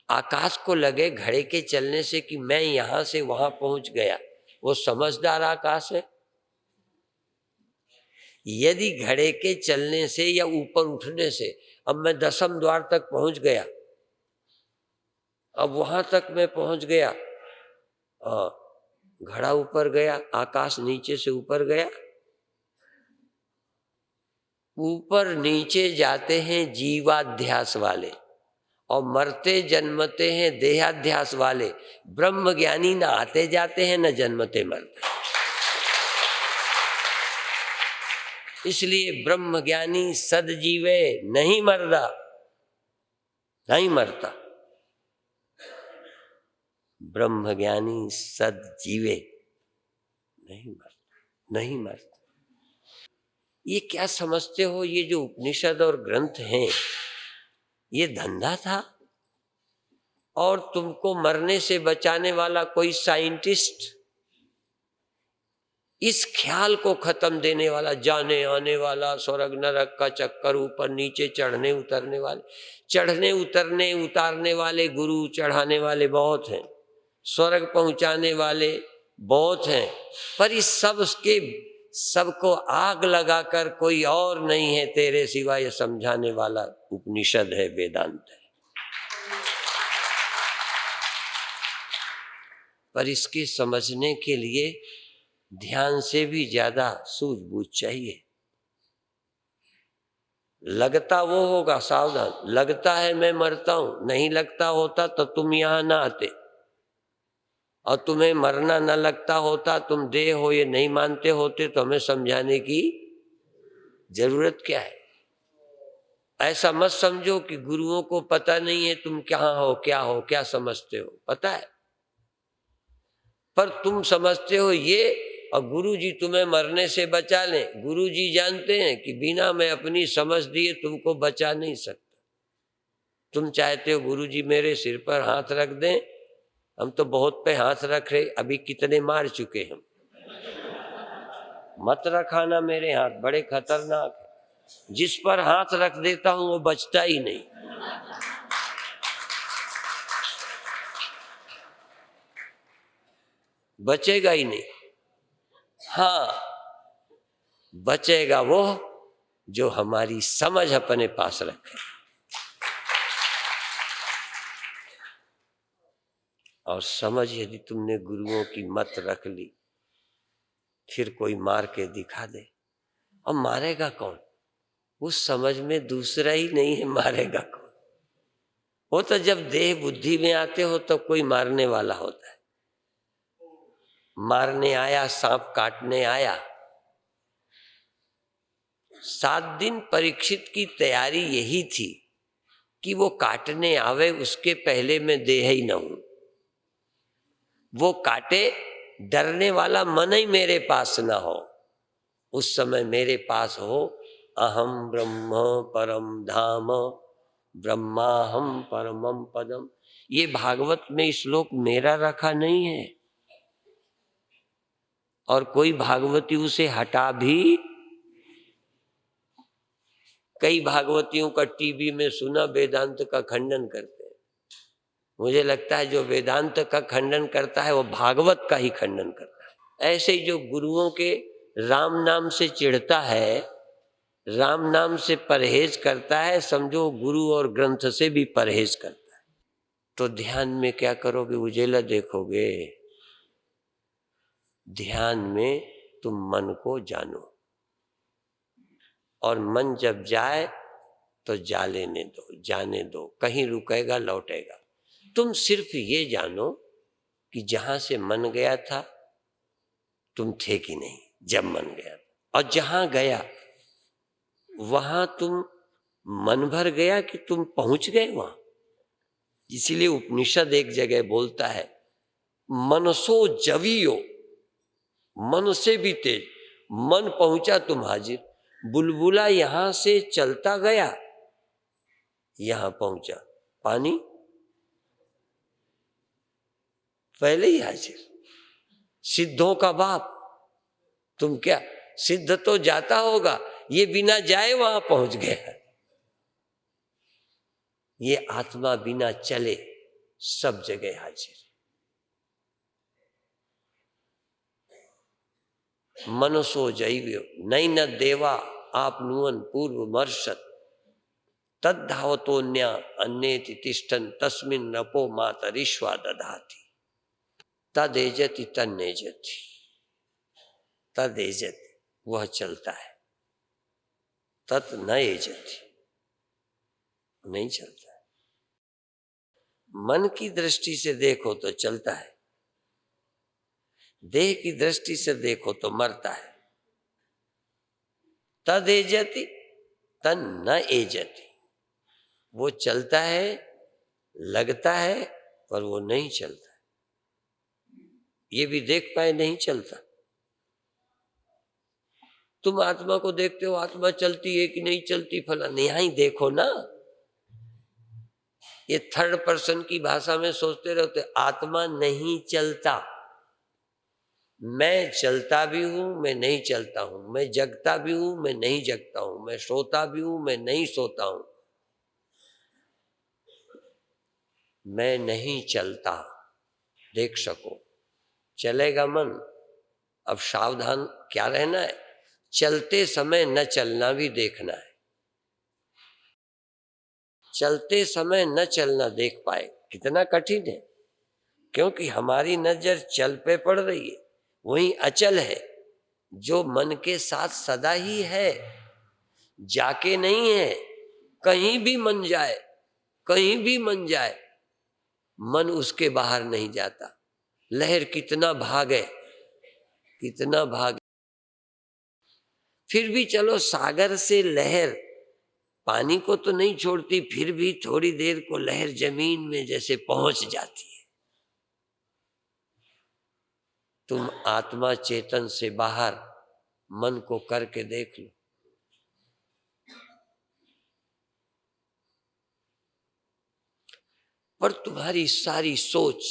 आकाश को लगे घड़े के चलने से कि मैं यहां से वहां पहुंच गया, वो समझदार आकाश है। यदि घड़े के चलने से या ऊपर उठने से अब मैं 10वें द्वार तक पहुंच गया, अब वहां तक मैं पहुंच गया, घड़ा ऊपर गया, आकाश नीचे से ऊपर गया। ऊपर नीचे जाते हैं जीवाध्यास वाले, और मरते जन्मते हैं देहाध्यास वाले। ब्रह्म ज्ञानी न आते जाते हैं न जन्मते मरते। इसलिए ब्रह्म ज्ञानी सदजीवे नहीं मरदा, नहीं मरता। ब्रह्म ज्ञानी सदजीवे नहीं मरता, नहीं मरता। ये क्या समझते हो, ये जो उपनिषद और ग्रंथ हैं, ये धंधा था? और तुमको मरने से बचाने वाला कोई साइंटिस्ट, इस ख्याल को खत्म देने वाला, जाने आने वाला, स्वर्ग नरक का चक्कर, ऊपर नीचे चढ़ने उतरने वाले, चढ़ने उतरने उतारने वाले गुरु चढ़ाने वाले बहुत हैं, स्वर्ग पहुंचाने वाले बहुत हैं, पर इस सब के सबको आग लगाकर कोई और नहीं है तेरे सिवा, ये समझाने वाला उपनिषद है, वेदांत है। पर इसके समझने के लिए ध्यान से भी ज्यादा सूझबूझ चाहिए। लगता वो होगा, सावधान, लगता है मैं मरता हूं, नहीं लगता होता तो तुम यहां ना आते, और तुम्हें मरना न लगता होता, तुम देह हो ये नहीं मानते होते, तो हमें समझाने की जरूरत क्या है। ऐसा मत समझो कि गुरुओं को पता नहीं है तुम कहाँ हो, क्या समझते हो, पता है, पर तुम समझते हो ये, और गुरु जी तुम्हें मरने से बचा लें। गुरु जी जानते हैं कि बिना मैं अपनी समझ दिए तुमको बचा नहीं सकता। तुम चाहते हो गुरु जी मेरे सिर पर हाथ रख दें, हम तो बहुत पे हाथ रख रहे, अभी कितने मार चुके हम। मत रखाना मेरे हाथ, बड़े खतरनाक है। जिस पर हाथ रख देता हूं वो बचता ही नहीं। बचेगा ही नहीं। हाँ, बचेगा वो जो हमारी समझ अपने पास रखे। और समझ यदि तुमने गुरुओं की मत रख ली, फिर कोई मार के दिखा दे, और मारेगा कौन? उस समझ में दूसरा ही नहीं है, मारेगा कौन? वो तो जब देह बुद्धि में आते हो तो कोई मारने वाला होता है। मारने आया, सांप काटने आया। 7 दिन परीक्षित की तैयारी यही थी कि वो काटने आवे, उसके पहले मैं देह ही न हूं। वो काटे, डरने वाला मन ही मेरे पास ना हो। उस समय मेरे पास हो, अहम ब्रह्म परम धाम ब्रह्माहम परमम पदम। ये भागवत में श्लोक मेरा रखा नहीं है, और कोई भागवती उसे हटा भी। कई भागवतियों का टीवी में सुना वेदांत का खंडन करते हैं। मुझे लगता है जो वेदांत का खंडन करता है वो भागवत का ही खंडन करता है। ऐसे ही जो गुरुओं के राम नाम से चिढ़ता है, राम नाम से परहेज करता है, समझो गुरु और ग्रंथ से भी परहेज करता है। तो ध्यान में क्या करोगे? उजेला देखोगे। ध्यान में तुम मन को जानो, और मन जब जाए तो जा लेने दो, जाने दो, कहीं रुकेगा लौटेगा। तुम सिर्फ ये जानो कि जहां से मन गया था तुम थे कि नहीं जब मन गया था, और जहां गया वहां तुम मन भर गया कि तुम पहुंच गए वहां। इसीलिए उपनिषद एक जगह बोलता है, मनसो जवियो, मन से भी तेज। मन पहुंचा तुम हाजिर। बुलबुला यहां से चलता गया, यहां पहुंचा, पानी पहले ही हाजिर। सिद्धों का बाप, तुम क्या, सिद्ध तो जाता होगा, ये बिना जाए वहां पहुंच गया। ये आत्मा बिना चले सब जगह हाजिर। मनसो जैव्यो नैन देवा आप नुवन पूर्व मर्षत तद्धावतोन्या अन्येति तिष्ठन् तस्मिन् नपो मातरिश्वा दधाति तदेजति तन्नेजति। तदेजति वह चलता है, तत् न एजति नहीं चलता है। मन की दृष्टि से देखो तो चलता है, देह की दृष्टि से देखो तो मरता है। तद एजति तन न एजति, वो चलता है, लगता है, पर वो नहीं चलता। ये भी देख पाए नहीं चलता। तुम आत्मा को देखते हो, आत्मा चलती है कि नहीं चलती, फला यहां ही देखो ना। ये थर्ड पर्सन की भाषा में सोचते रहते, आत्मा नहीं चलता। मैं चलता भी हूं, मैं नहीं चलता हूं, मैं जगता भी हूं, मैं नहीं जगता हूं, मैं सोता भी हूं, मैं नहीं सोता हूं, मैं नहीं चलता। देख सको, चलेगा मन। अब सावधान क्या रहना है, चलते समय न चलना भी देखना है। चलते समय न चलना देख पाए कितना कठिन है। क्योंकि हमारी नजर चल पे पड़ रही है, वही अचल है जो मन के साथ सदा ही है, जाके नहीं है। कहीं भी मन जाए, कहीं भी मन जाए, मन उसके बाहर नहीं जाता। लहर कितना भागे, कितना भागे, फिर भी चलो सागर से लहर पानी को तो नहीं छोड़ती, फिर भी थोड़ी देर को लहर जमीन में जैसे पहुंच जाती है। तुम आत्मा चेतन से बाहर मन को करके देख लो। पर तुम्हारी सारी सोच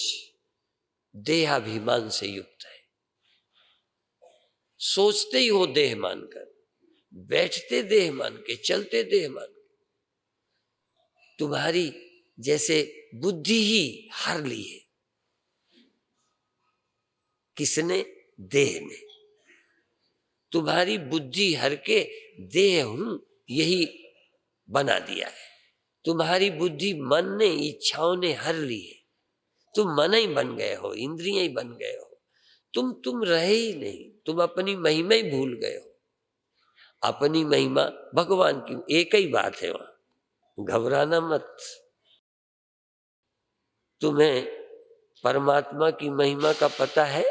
देहाभिमान से युक्त है। सोचते ही हो देह मानकर, बैठते देह मान के, चलते देह मान के। तुम्हारी जैसे बुद्धि ही हर ली है। किसने? देह ने। तुम्हारी बुद्धि हर के देह हूं यही बना दिया है। तुम्हारी बुद्धि मन ने, इच्छाओं ने हर ली है। तुम मन ही बन गए हो, इंद्रियां ही बन गए हो। तुम रहे ही नहीं। तुम अपनी महिमा ही भूल गए हो। अपनी महिमा भगवान की एक ही बात है, वहां घबराना मत। तुम्हें परमात्मा की महिमा का पता है?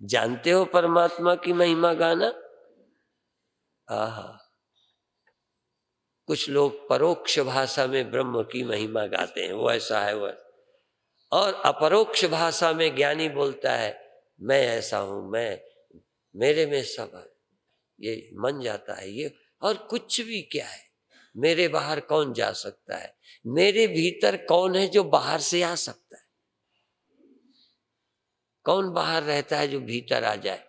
जानते हो परमात्मा की महिमा गाना? आहा, कुछ लोग परोक्ष भाषा में ब्रह्म की महिमा गाते हैं, वो ऐसा है वह। और अपरोक्ष भाषा में ज्ञानी बोलता है, मैं ऐसा हूं, मैं, मेरे में सब है, ये मन जाता है ये। और कुछ भी क्या है, मेरे बाहर कौन जा सकता है? मेरे भीतर कौन है जो बाहर से आ सकता है? कौन बाहर रहता है जो भीतर आ जाए?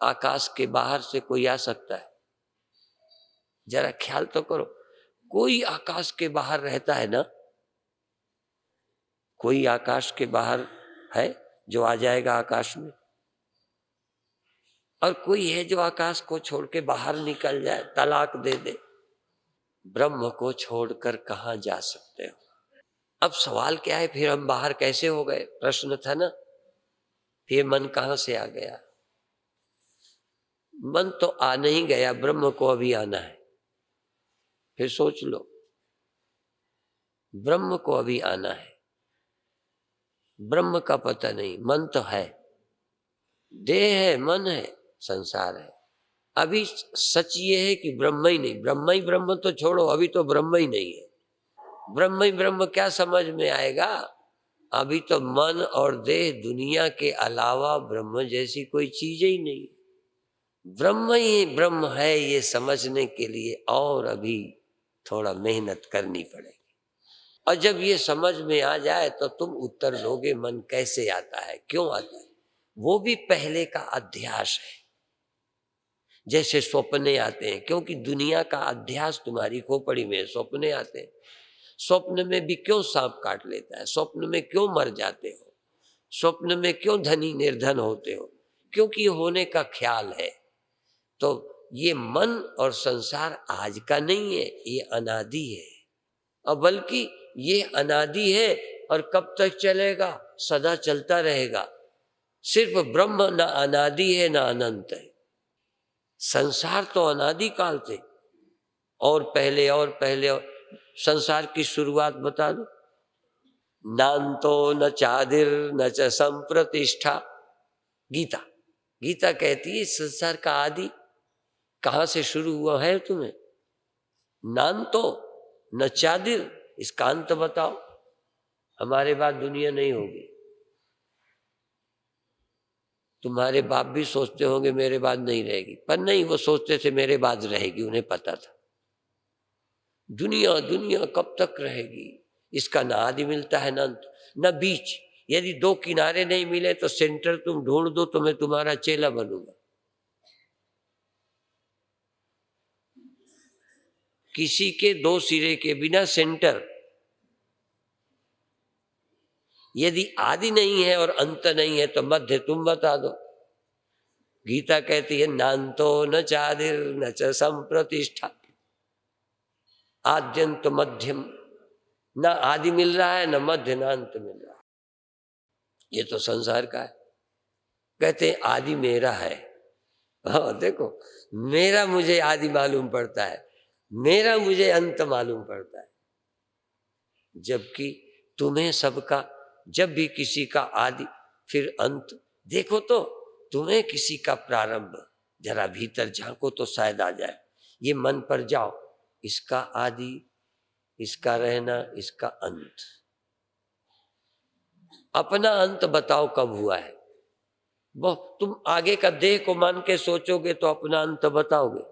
आकाश के बाहर से कोई आ सकता है? जरा ख्याल तो करो। कोई आकाश के बाहर रहता है ना? कोई आकाश के बाहर है जो आ जाएगा आकाश में? और कोई है जो आकाश को छोड़ के बाहर निकल जाए, तलाक दे दे? ब्रह्म को छोड़कर कहाँ जा सकते हो? अब सवाल क्या है, फिर हम बाहर कैसे हो गए? प्रश्न था ना, फिर मन कहाँ से आ गया? मन तो आ नहीं गया, ब्रह्म को अभी आना है। फिर सोच लो, ब्रह्म को अभी आना है। ब्रह्म का पता नहीं, मन तो है, देह है, मन है, संसार है। अभी सच ये है कि ब्रह्म ही नहीं, ब्रह्म ही ब्रह्म तो छोड़ो, अभी तो ब्रह्म ही नहीं है। ब्रह्म ही ब्रह्म क्या समझ में आएगा? अभी तो मन और देह दुनिया के अलावा ब्रह्म जैसी कोई चीज ही नहीं। ब्रह्म ही ब्रह्म है ये समझने के लिए और अभी थोड़ा मेहनत करनी पड़ेगी। और जब ये समझ में आ जाए तो तुम उत्तर दोगे मन कैसे आता है, क्यों आता है। वो भी पहले का अध्यास है। जैसे सपने आते हैं, क्योंकि दुनिया का अध्यास तुम्हारी खोपड़ी में, सपने आते हैं। स्वप्न में भी क्यों सांप काट लेता है? स्वप्न में क्यों मर जाते हो? स्वप्न में क्यों धनी निर्धन होते हो? क्योंकि होने का ख्याल है। तो ये मन और संसार आज का नहीं है, ये अनादि है। और बल्कि ये अनादि है और कब तक चलेगा? सदा चलता रहेगा। सिर्फ ब्रह्म ना अनादि है ना अनंत है। संसार तो अनादि काल से और पहले और पहले। और संसार की शुरुआत बता दो। नान्तो न चादिर न च संप्रतिष्ठा। गीता, गीता कहती है संसार का आदि कहां से शुरू हुआ है तुम्हें? नान्तो न चादिर, इसका अंत बताओ। हमारे बाद दुनिया नहीं होगी। तुम्हारे बाप भी सोचते होंगे मेरे बाद नहीं रहेगी, पर नहीं, वो सोचते थे मेरे बाद रहेगी, उन्हें पता था। दुनिया दुनिया कब तक रहेगी? इसका ना आदि मिलता है ना अंत, न बीच। यदि दो किनारे नहीं मिले तो सेंटर तुम ढूंढ दो तो मैं तुम्हारा चेला बनूंगा। किसी के दो सिरे के बिना सेंटर। यदि आदि नहीं है और अंत नहीं है तो मध्य तुम बता दो। गीता कहती है नान्तो न चादिर न च संप्रतिष्ठा। आद्यंत मध्यम ना आदि मिल रहा है, ना मध्य, ना अंत मिल रहा है। ये तो संसार का है। कहते हैं आदि मेरा है। हाँ देखो, मेरा मुझे आदि मालूम पड़ता है, मेरा मुझे अंत मालूम पड़ता है, जबकि तुम्हें सबका, जब भी किसी का आदि फिर अंत देखो तो तुम्हें किसी का प्रारंभ जरा भीतर झांको तो शायद आ जाए। ये मन पर जाओ, इसका आदि, इसका रहना, इसका अंत, अपना अंत बताओ कब हुआ है। वो तुम आगे का देह को मान के सोचोगे तो अपना अंत बताओगे।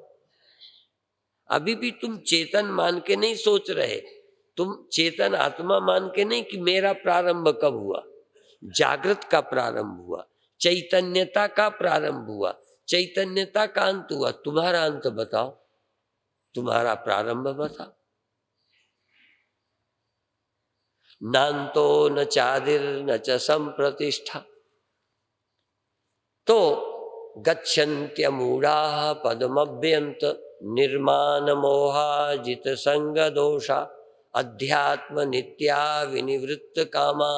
अभी भी तुम चेतन मान के नहीं सोच रहे, तुम चेतन आत्मा मान के नहीं कि मेरा प्रारंभ कब हुआ। जागृत का प्रारंभ हुआ, चैतन्यता का प्रारंभ हुआ, चैतन्यता का अंत हुआ। तुम्हारा अंत बताओ, तुम्हारा प्रारंभ बताओ। नान्तो न चादिर न च संप्रतिष्ठा, तो गच्छन्त्यमूढ़ा पदमभ्यंत निर्माण मोहाजित संग दोषा अध्यात्म नित्या विनिवृत्त कामा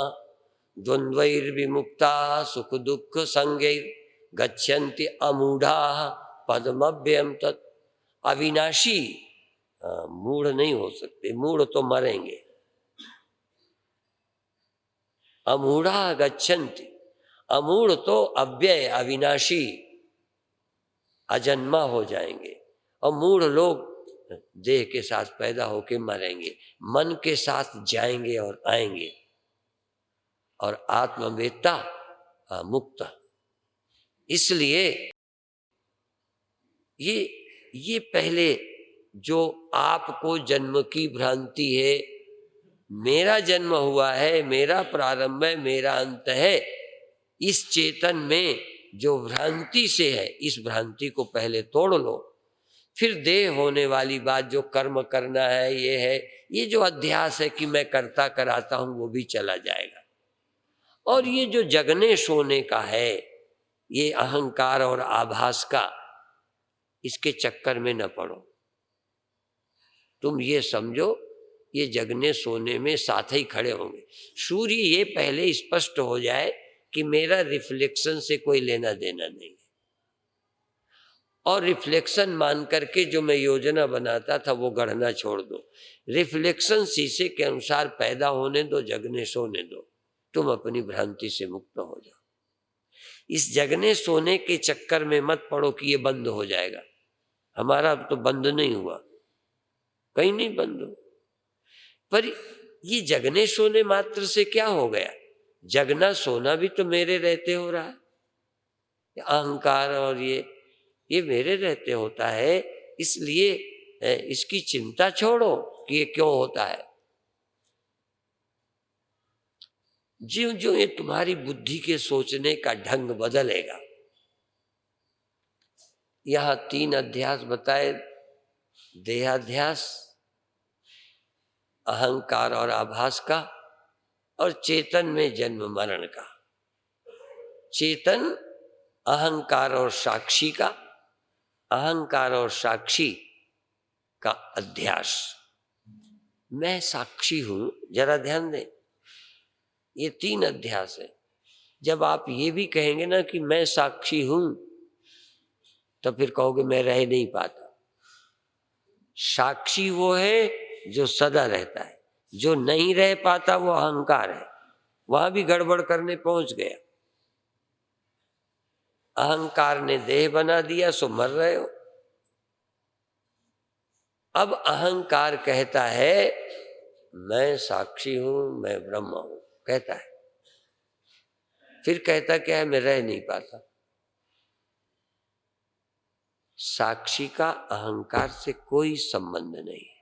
द्वंद्वैर्विमुक्ता सुख दुख संगैर गच्छन्ति अमूढ़ा पदमभ्यम तत्। अविनाशी मूढ़ नहीं हो सकते, मूढ़ तो मरेंगे। अमूढ़ा गच्छन्ति, अमूढ़ तो अव्यय अविनाशी अजन्मा हो जाएंगे, और मूढ़ लोग देह के साथ पैदा होके मरेंगे, मन के साथ जाएंगे और आएंगे। और आत्मवेत्ता मुक्त। इसलिए ये पहले जो आपको जन्म की भ्रांति है, मेरा जन्म हुआ है, मेरा प्रारंभ है, मेरा अंत है, इस चेतन में जो भ्रांति से है, इस भ्रांति को पहले तोड़ लो। फिर देह होने वाली बात, जो कर्म करना है, ये है, ये जो अध्यास है कि मैं करता कराता हूं, वो भी चला जाएगा। और ये जो जगने सोने का है, ये अहंकार और आभास का, इसके चक्कर में न पड़ो। तुम ये समझो, ये जगने सोने में साथ ही खड़े होंगे। सूर्य ये पहले स्पष्ट हो जाए कि मेरा रिफ्लेक्शन से कोई लेना देना नहीं है, और रिफ्लेक्शन मान करके जो मैं योजना बनाता था वो गढ़ना छोड़ दो। रिफ्लेक्शन शीशे के अनुसार पैदा होने दो, जगने सोने दो, तुम अपनी भ्रांति से मुक्त हो जाओ। इस जगने सोने के चक्कर में मत पड़ो कि ये बंद हो जाएगा। हमारा अब तो बंद नहीं हुआ, कहीं नहीं बंद हो। पर ये जगने सोने मात्र से क्या हो गया? जगना सोना भी तो मेरे रहते हो रहा है। अहंकार और ये मेरे रहते होता है, इसलिए इसकी चिंता छोड़ो कि ये क्यों होता है। ज्यों ज्यों ये तुम्हारी बुद्धि के सोचने का ढंग बदलेगा। यहां 3 अध्यास बताए, देहाध्यास, अहंकार और आभास का, और चेतन में जन्म मरण का। चेतन अहंकार और साक्षी का, अहंकार और साक्षी का अध्यास। मैं साक्षी हूं, जरा ध्यान दें, ये 3 अध्यास है। जब आप ये भी कहेंगे ना कि मैं साक्षी हूं, तो फिर कहोगे मैं रह नहीं पाता। साक्षी वो है जो सदा रहता है, जो नहीं रह पाता वो अहंकार है। वहां भी गड़बड़ करने पहुंच गया। अहंकार ने देह बना दिया, सो मर रहे हो। अब अहंकार कहता है मैं साक्षी हूं, मैं ब्रह्म हूं, कहता है। फिर कहता क्या है? मैं रह नहीं पाता। साक्षी का अहंकार से कोई संबंध नहीं है,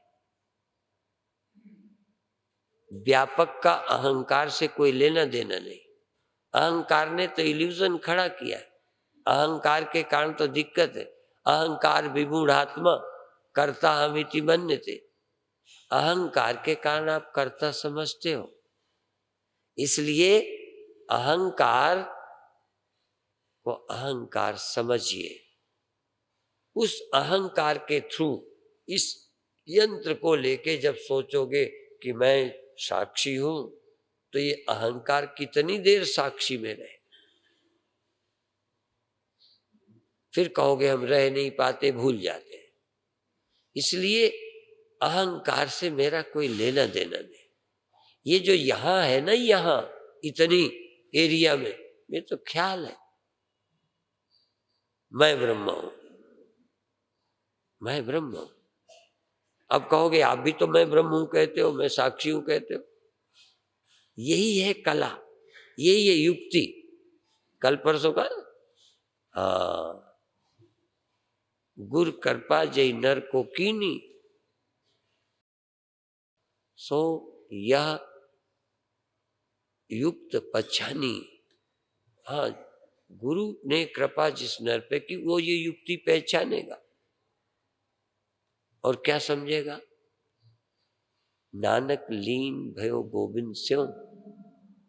व्यापक का अहंकार से कोई लेना देना नहीं। अहंकार ने तो इल्यूजन खड़ा किया है, अहंकार के कारण तो दिक्कत है। अहंकार विमूढ़ात्मा कर्ता हमिति मन्यते। अहंकार के कारण आप कर्ता समझते हो, इसलिए अहंकार को अहंकार समझिए। उस अहंकार के थ्रू इस यंत्र को लेके जब सोचोगे कि मैं साक्षी हूं, तो ये अहंकार कितनी देर साक्षी में रहे? फिर कहोगे हम रह नहीं पाते, भूल जाते हैं। इसलिए अहंकार से मेरा कोई लेना देना नहीं। ये जो यहां है ना, यहां इतनी एरिया में, ये तो ख्याल है मैं ब्रह्म हूं, मैं ब्रह्म हूं। अब कहोगे आप भी तो मैं ब्रह्म हूं कहते हो, मैं साक्षी हूं कहते हो। यही है कला, यही है युक्ति। कल परसों का हाँ, गुर कृपा जय नर को कीनी, सो यह युक्त पहचानी। हाँ, गुरु ने कृपा जिस नर पे की, वो ये युक्ति पहचानेगा और क्या समझेगा? नानक लीन भयो गोविंद स्यों,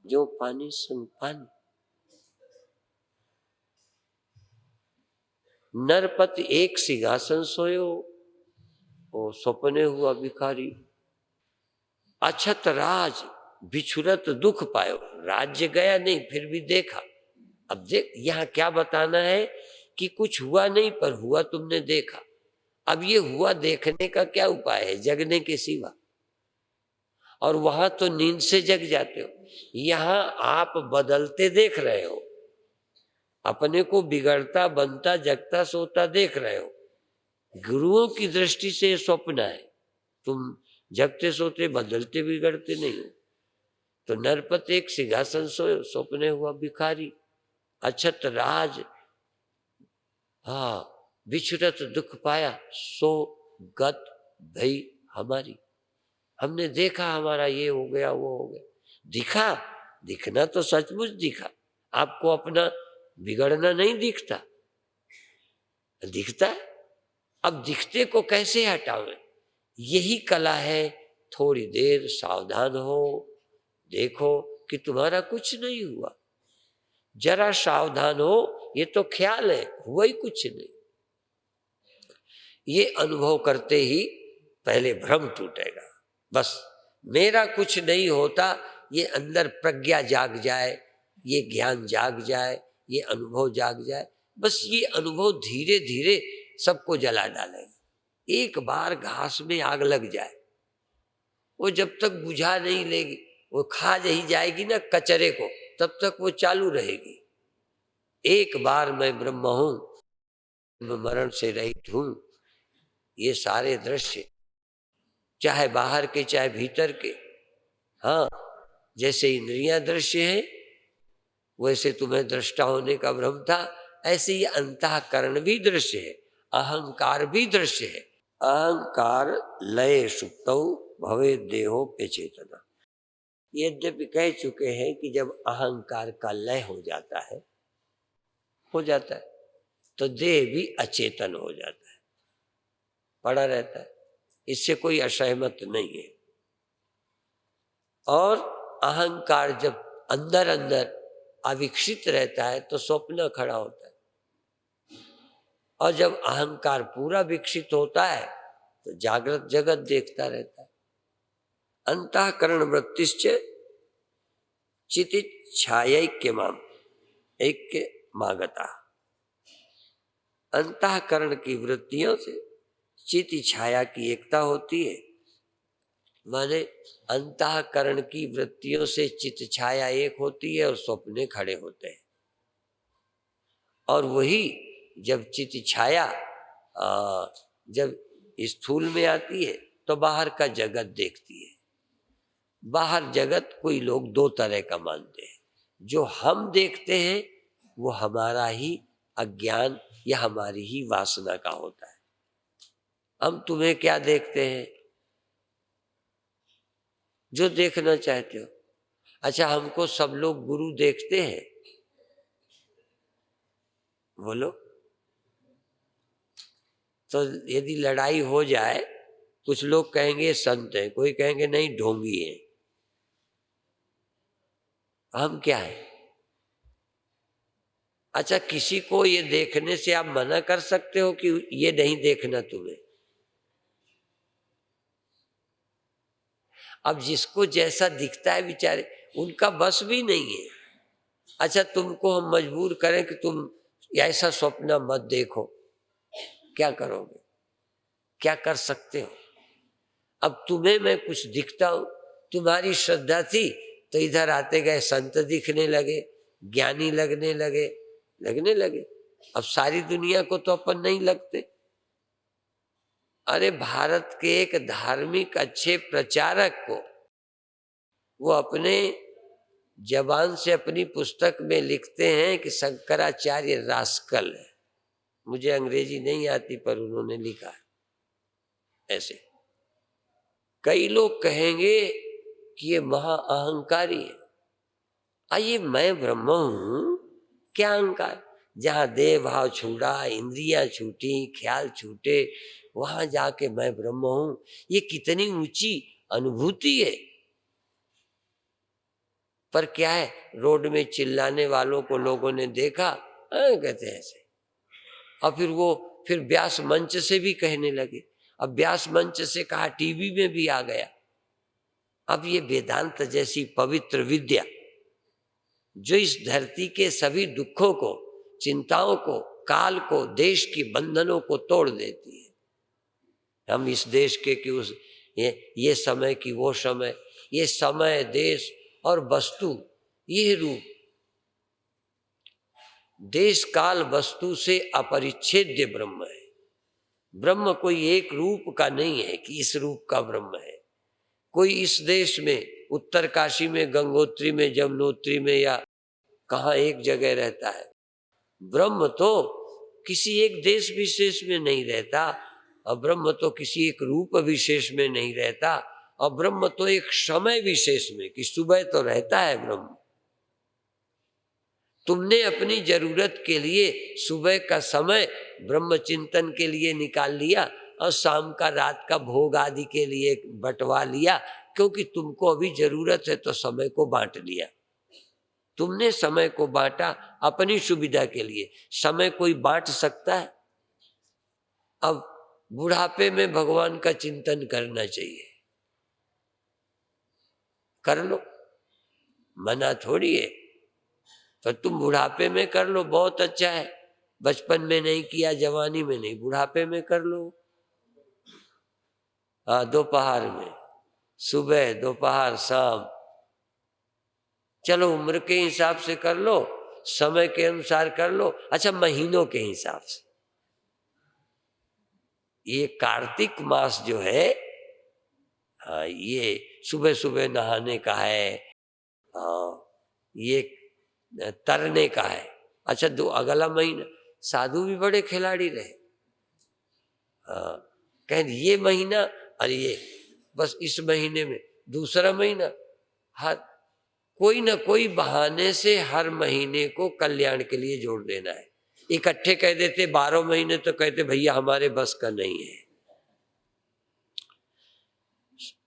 जो पानी संग पानी। नरपति एक सिंहासन सोयो, ओ सपने हुआ भिखारी। अछत राज बिछुरत दुख पायो, राज्य गया नहीं फिर भी देखा। अब देख, यहां क्या बताना है कि कुछ हुआ नहीं पर हुआ तुमने देखा। अब ये हुआ देखने का क्या उपाय है जगने के सिवा? और वहां तो नींद से जग जाते हो, यहां आप बदलते देख रहे हो, अपने को बिगड़ता बनता जगता सोता देख रहे हो। गुरुओं की दृष्टि से स्वप्न है, तुम जगते सोते बदलते बिगड़ते नहीं हो। तो नरपत एक सिंहासन सोयो, स्वप्ने हुआ भिखारी। अछत राज हाँ बिछुरत दुख पाया, सो गत भई हमारी। हमने देखा हमारा ये हो गया वो हो गया, दिखा, दिखना तो सचमुच दिखा। आपको अपना बिगड़ना नहीं दिखता, दिखता है। अब दिखते को कैसे हटावे? यही कला है। थोड़ी देर सावधान हो, देखो कि तुम्हारा कुछ नहीं हुआ। जरा सावधान हो, ये तो ख्याल है, हुआ ही कुछ नहीं। ये अनुभव करते ही पहले भ्रम टूटेगा। बस मेरा कुछ नहीं होता, ये अंदर प्रज्ञा जाग जाए, ये ज्ञान जाग जाए, ये अनुभव जाग जाए। बस ये अनुभव धीरे धीरे सबको जला डालेगा। एक बार घास में आग लग जाए, वो जब तक बुझा नहीं लेगी, वो खा ही जाएगी ना कचरे को, तब तक वो चालू रहेगी। एक बार मैं ब्रह्म हूं, मैं मरण से रहित हूं, ये सारे दृश्य चाहे बाहर के चाहे भीतर के, हाँ, जैसे इंद्रियां दृश्य है वैसे तुम्हें दृष्टा होने का भ्रम था, ऐसे ही अंतःकरण भी दृश्य है, अहंकार भी दृश्य है। अहंकार लय सुप्तौ भवे देहो पे चेतना। यद्यपि कह चुके हैं कि जब अहंकार का लय हो जाता है तो देह भी अचेतन हो जाता है, पड़ा रहता है, इससे कोई असहमत नहीं है। और अहंकार जब अंदर अंदर अविकसित रहता है तो स्वप्न खड़ा होता है, और जब अहंकार पूरा विकसित होता है तो जागृत जगत देखता रहता है। अंतःकरण वृत्तिश्च चितिच्छायैक्यमाम ऐक्य मागता। अंतःकरण की वृत्तियों से चिति छाया की एकता होती है। माने अंतःकरण की वृत्तियों से चित छाया एक होती है और स्वप्ने खड़े होते हैं। और वही जब चित छाया जब स्थूल में आती है तो बाहर का जगत देखती है। बाहर जगत कोई लोग दो तरह का मानते हैं, जो हम देखते हैं वो हमारा ही अज्ञान या हमारी ही वासना का होता है। हम तुम्हें क्या देखते हैं? जो देखना चाहते हो। अच्छा, हमको सब लोग गुरु देखते हैं? बोलो। तो यदि लड़ाई हो जाए, कुछ लोग कहेंगे संत है, कोई कहेंगे नहीं ढोंगी है, हम क्या है? अच्छा, किसी को ये देखने से आप मना कर सकते हो कि ये नहीं देखना तुम्हें? अब जिसको जैसा दिखता है बेचारे, उनका बस भी नहीं है। अच्छा, तुमको हम मजबूर करें कि तुम ऐसा स्वप्न मत देखो, क्या करोगे? क्या कर सकते हो? अब तुम्हें मैं कुछ दिखता हूं, तुम्हारी श्रद्धा थी तो इधर आते गए संत दिखने लगे, ज्ञानी लगने लगे। अब सारी दुनिया को तो अपन नहीं लगते। अरे भारत के एक धार्मिक अच्छे प्रचारक को वो अपने जबान से अपनी पुस्तक में लिखते हैं कि शंकराचार्य रास्कल है। मुझे अंग्रेजी नहीं आती पर उन्होंने लिखा है ऐसे। कई लोग कहेंगे कि ये महा अहंकारी है। आइए, मैं ब्रह्म हूं, क्या अहंकार? जहां देह भाव छूटा, इंद्रियां छूटी, ख्याल छूटे, वहां जाके मैं ब्रह्म हूं, ये कितनी ऊंची अनुभूति है। पर क्या है, रोड में चिल्लाने वालों को लोगों ने देखा, कहते हैं ऐसे। और फिर व्यास मंच से भी कहने लगे। अब व्यास मंच से कहा, टीवी में भी आ गया। अब ये वेदांत जैसी पवित्र विद्या जो इस धरती के सभी दुखों को, चिंताओं को, काल को, देश की बंधनों को तोड़ देती है। हम इस देश के कि उस ये समय की वो समय, ये समय, देश और वस्तु, ये रूप, देश काल वस्तु से अपरिच्छेद्य ब्रह्म है। ब्रह्म कोई एक रूप का नहीं है कि इस रूप का ब्रह्म है। कोई इस देश में, उत्तर काशी में, गंगोत्री में, जमुनोत्री में या कहाँ एक जगह रहता है। ब्रह्म तो किसी एक देश विशेष में नहीं रहता, और ब्रह्म तो किसी एक रूप विशेष में नहीं रहता, और ब्रह्म तो एक समय विशेष में, कि सुबह तो रहता है ब्रह्म। तुमने अपनी जरूरत के लिए सुबह का समय ब्रह्म चिंतन के लिए निकाल लिया, और शाम का, रात का भोग आदि के लिए बंटवा लिया, क्योंकि तुमको अभी जरूरत है तो समय को बांट लिया। तुमने समय को बांटा अपनी सुविधा के लिए। समय कोई बांट सकता है? अब बुढ़ापे में भगवान का चिंतन करना चाहिए, कर लो, मना थोड़ी है। तो तुम बुढ़ापे में कर लो, बहुत अच्छा है। बचपन में नहीं किया, जवानी में नहीं, बुढ़ापे में कर लो। हाँ, दोपहर में, सुबह, दोपहर, शाम, चलो उम्र के हिसाब से कर लो, समय के अनुसार कर लो। अच्छा, महीनों के हिसाब से, ये कार्तिक मास जो है, हाँ, ये सुबह सुबह नहाने का है, हाँ, ये तरने का है। अच्छा, अगला महीना, साधु भी बड़े खिलाड़ी रहे। हाँ, कहें ये महीना, अरे ये बस इस महीने में, दूसरा महीना, हर कोई ना कोई बहाने से हर महीने को कल्याण के लिए जोड़ देना है। इकट्ठे कह देते 12 महीने, तो कहते भैया हमारे बस का नहीं है।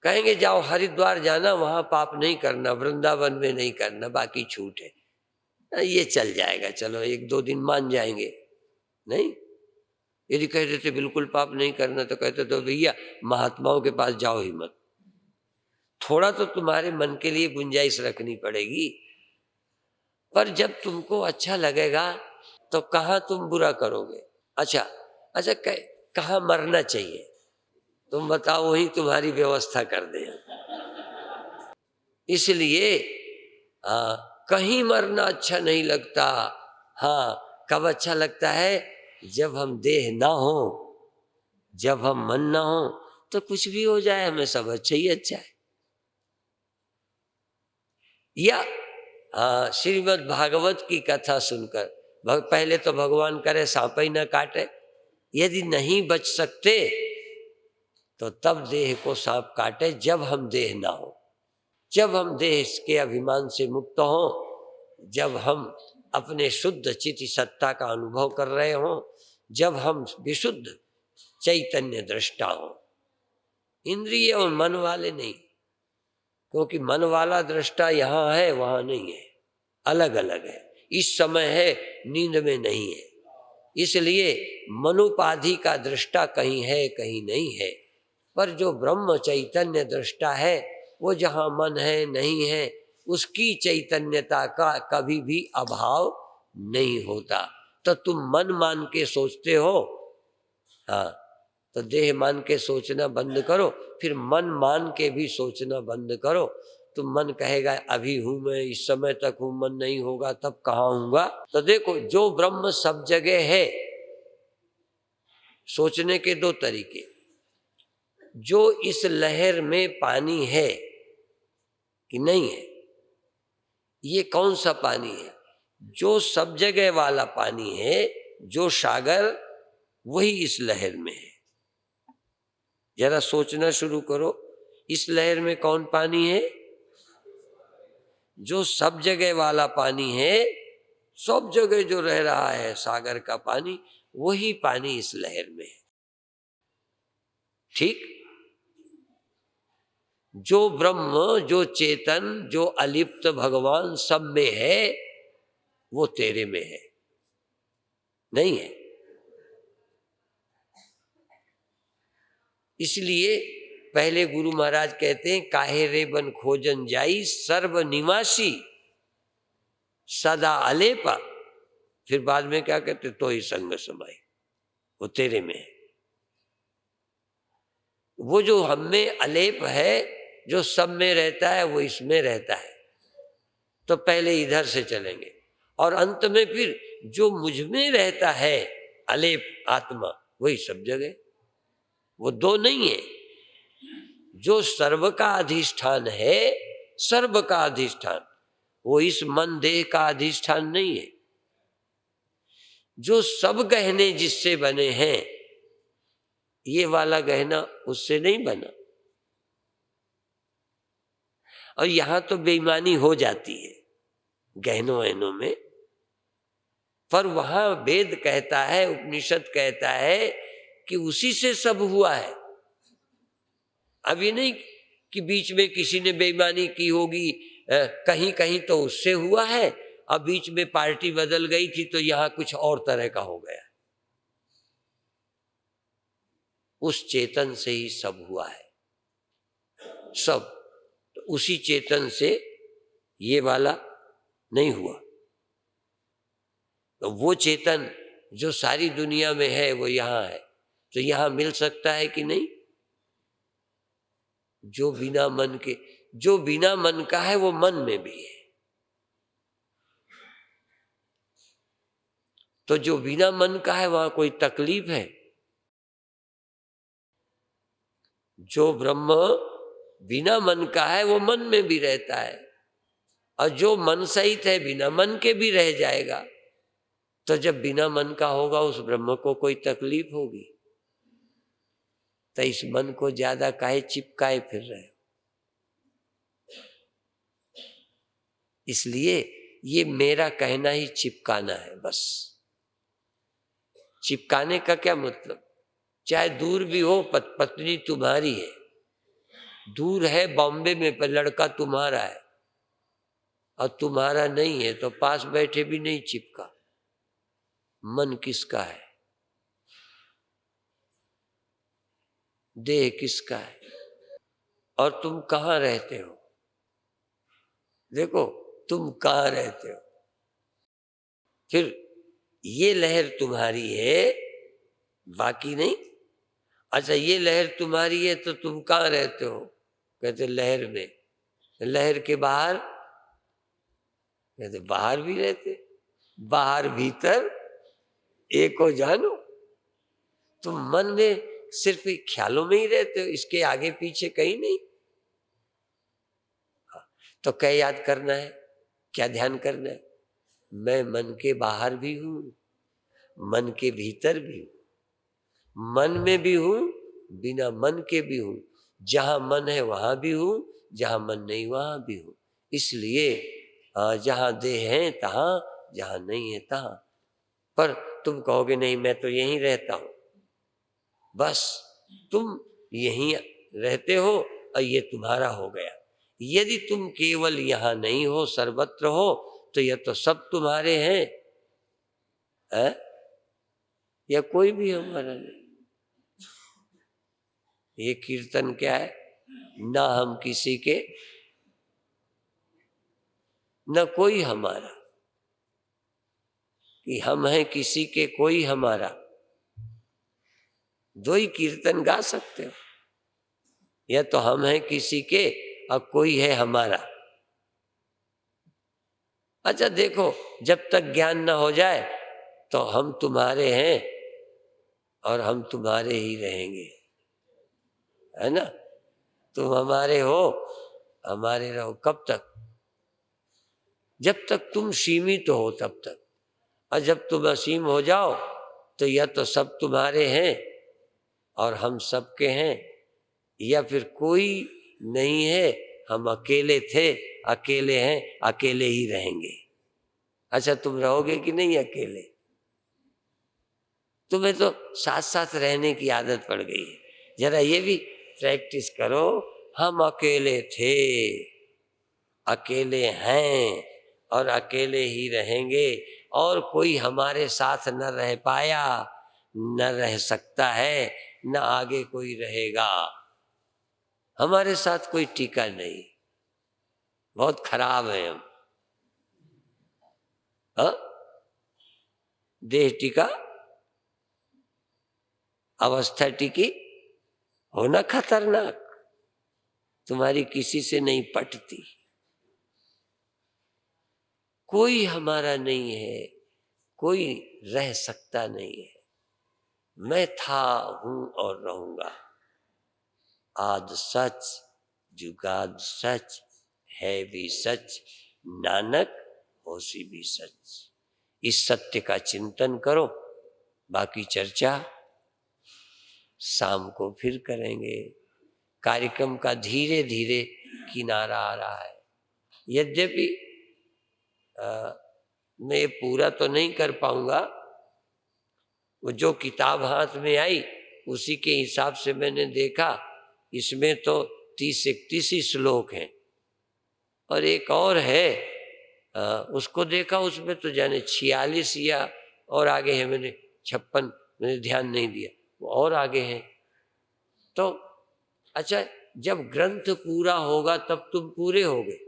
कहेंगे जाओ हरिद्वार जाना, वहां पाप नहीं करना, वृंदावन में नहीं करना, बाकी छूट है। ये चल जाएगा, चलो 1-2 दिन मान जाएंगे। नहीं, यदि कह देते बिल्कुल पाप नहीं करना, तो कहते तो भैया महात्माओं के पास जाओ ही मत। थोड़ा तो तुम्हारे मन के लिए गुंजाइश रखनी पड़ेगी। पर जब तुमको अच्छा लगेगा तो कहाँ तुम बुरा करोगे। अच्छा, कहाँ मरना चाहिए तुम बताओ, वही तुम्हारी व्यवस्था कर दे। इसलिए कहीं मरना अच्छा नहीं लगता। हाँ, कब अच्छा लगता है? जब हम देह ना हो, जब हम मन ना हो, तो कुछ भी हो जाए हमें सब अच्छा ही अच्छा है। या श्रीमद् भागवत की कथा सुनकर, पहले तो भगवान करे सांप ही न काटे। यदि नहीं बच सकते तो तब देह को सांप काटे, जब हम देह ना हो, जब हम देह के अभिमान से मुक्त हो, जब हम अपने शुद्ध चिति सत्ता का अनुभव कर रहे हो, जब हम विशुद्ध चैतन्य दृष्टा हो। इंद्रिय और मन वाले नहीं, क्योंकि मन वाला दृष्टा यहाँ है वहां नहीं है, अलग अलग है। इस समय है, नींद में नहीं है। इसलिए मनुपाधि का दृष्टा कहीं है कहीं नहीं है। पर जो ब्रह्म चैतन्य दृष्टा है वो जहाँ मन है नहीं है, उसकी चैतन्यता का कभी भी अभाव नहीं होता। तो तुम मन मान के सोचते हो, हाँ, तो देह मान के सोचना बंद करो, फिर मन मान के भी सोचना बंद करो। तो मन कहेगा अभी हूं मैं, इस समय तक हूं, मन नहीं होगा तब कहाँ हूँगा। तो देखो, जो ब्रह्म सब जगह है, सोचने के दो तरीके। जो इस लहर में पानी है कि नहीं है, ये कौन सा पानी है? जो सब जगह वाला पानी है, जो सागर, वही इस लहर में है। जरा सोचना शुरू करो, इस लहर में कौन पानी है? जो सब जगह वाला पानी है, सब जगह जो रह रहा है सागर का पानी, वही पानी इस लहर में है। ठीक? जो ब्रह्म, जो चेतन, जो अलिप्त भगवान सब में है, वो तेरे में है, नहीं है? इसलिए पहले गुरु महाराज कहते हैं, काहे रे बन खोजन जाई सर्व निवासी सदा अलेपा। फिर बाद में क्या कहते, तो ही संग समाई, वो तेरे में है। वो जो हम में अलेप है, जो सब में रहता है, वो इसमें रहता है। तो पहले इधर से चलेंगे, और अंत में फिर जो मुझ में रहता है अलेप आत्मा, वही सब जगह। वो दो नहीं है। जो सर्व का अधिष्ठान है, सर्व का अधिष्ठान, वो इस मन देह का अधिष्ठान नहीं है। जो सब गहने जिससे बने हैं, ये वाला गहना उससे नहीं बना। और यहां तो बेईमानी हो जाती है गहनों वहनों में, पर वहां वेद कहता है, उपनिषद कहता है कि उसी से सब हुआ है। अब ये नहीं कि बीच में किसी ने बेईमानी की होगी, कहीं कहीं तो उससे हुआ है, अब बीच में पार्टी बदल गई थी तो यहां कुछ और तरह का हो गया। उस चेतन से ही सब हुआ है, सब। तो उसी चेतन से ये वाला नहीं हुआ। तो वो चेतन जो सारी दुनिया में है, वो यहां है। तो यहां मिल सकता है कि नहीं? जो बिना मन के, जो बिना मन का है, वो मन में भी है। तो जो बिना मन का है, वहां कोई तकलीफ है? जो ब्रह्म बिना मन का है, वो मन में भी रहता है, और जो मन सहित है, बिना मन के भी रह जाएगा। तो जब बिना मन का होगा, उस ब्रह्म को कोई तकलीफ होगी? तो इस मन को ज्यादा काहे चिपकाए फिर रहे हो? इसलिए ये मेरा कहना ही चिपकाना है, बस। चिपकाने का क्या मतलब? चाहे दूर भी हो, पत्नी तुम्हारी है, दूर है बॉम्बे में, पर लड़का तुम्हारा है, और तुम्हारा नहीं है, तो पास बैठे भी नहीं चिपका। मन किसका है? देह किसका है? और तुम कहाँ रहते हो? देखो, तुम कहाँ रहते हो? फिर ये लहर तुम्हारी है, बाकी नहीं। अच्छा, ये लहर तुम्हारी है तो तुम कहाँ रहते हो? कहते लहर में। लहर के बाहर? कहते बाहर भी रहते। बाहर भीतर एक हो जानो। तुम मन में सिर्फ ख्यालों में ही रहते हो, इसके आगे पीछे कहीं नहीं। तो क्या याद करना है, क्या ध्यान करना है? मैं मन के बाहर भी हूं, मन के भीतर भी हूं, मन में भी हूं, बिना मन के भी हूं। जहां मन है वहां भी हूं, जहां मन नहीं वहां भी हूं। इसलिए जहां देह है तहां, जहां नहीं है तहां। पर तुम कहोगे नहीं, मैं तो यहीं रहता हूं। बस तुम यहीं रहते हो, और ये तुम्हारा हो गया। यदि तुम केवल यहां नहीं हो, सर्वत्र हो, तो यह तो सब तुम्हारे हैं, है? या कोई भी हमारा नहीं। ये कीर्तन क्या है? ना हम किसी के, न कोई हमारा, कि हम हैं किसी के कोई हमारा। दो ही कीर्तन गा सकते हो, या तो हम हैं किसी के और कोई है हमारा। अच्छा देखो, जब तक ज्ञान न हो जाए तो हम तुम्हारे हैं और हम तुम्हारे ही रहेंगे, है ना। तुम हमारे हो, हमारे रहो। कब तक? जब तक तुम सीमित हो तब तक। और जब तुम असीम हो जाओ तो या तो सब तुम्हारे हैं और हम सबके हैं, या फिर कोई नहीं है, हम अकेले थे, अकेले हैं, अकेले ही रहेंगे। अच्छा तुम रहोगे कि नहीं अकेले? तुम्हें तो साथ साथ रहने की आदत पड़ गई है। जरा ये भी प्रैक्टिस करो, हम अकेले थे, अकेले हैं और अकेले ही रहेंगे, और कोई हमारे साथ न रह पाया, न रह सकता है, न आगे कोई रहेगा। हमारे साथ कोई टीका नहीं, बहुत खराब है हम। हाँ? देह टीका, अवस्था टिकी, होना खतरनाक। तुम्हारी किसी से नहीं पटती, कोई हमारा नहीं है, कोई रह सकता नहीं है। मैं था, हूं और रहूंगा। आद सच, जुगाद सच, है भी सच, नानक होसी भी सच। इस सत्य का चिंतन करो। बाकी चर्चा शाम को फिर करेंगे। कार्यक्रम का धीरे धीरे किनारा आ रहा है। यद्यपि मैं ये पूरा तो नहीं कर पाऊंगा। वो जो किताब हाथ में आई उसी के हिसाब से मैंने देखा, इसमें तो 30-31 ही श्लोक हैं, और एक और है उसको देखा, उसमें तो जाने 46 या और आगे है। मैंने 56, मैंने ध्यान नहीं दिया, वो और आगे हैं। तो अच्छा, जब ग्रंथ पूरा होगा तब तुम पूरे होगे।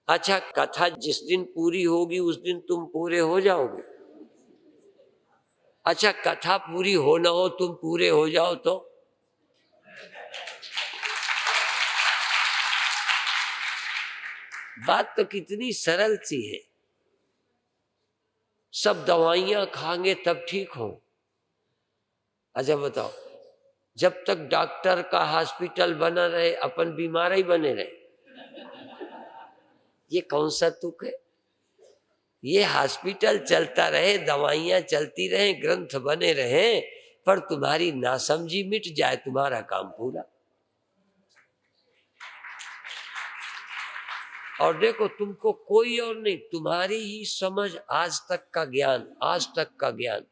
अच्छा, कथा जिस दिन पूरी होगी उस दिन तुम पूरे हो जाओगे। अच्छा, कथा पूरी हो ना हो तुम पूरे हो जाओ तो बात तो कितनी सरल सी है। सब दवाइयां खाएंगे तब ठीक हो। अच्छा बताओ, जब तक डॉक्टर का हॉस्पिटल बना रहे अपन बीमार ही बने रहे, ये कौन सा तुक है? ये हॉस्पिटल चलता रहे, दवाइयां चलती रहे, ग्रंथ बने रहे, पर तुम्हारी नासमझी मिट जाए, तुम्हारा काम पूरा। और देखो, तुमको कोई और नहीं, तुम्हारी ही समझ, आज तक का ज्ञान, आज तक का ज्ञान,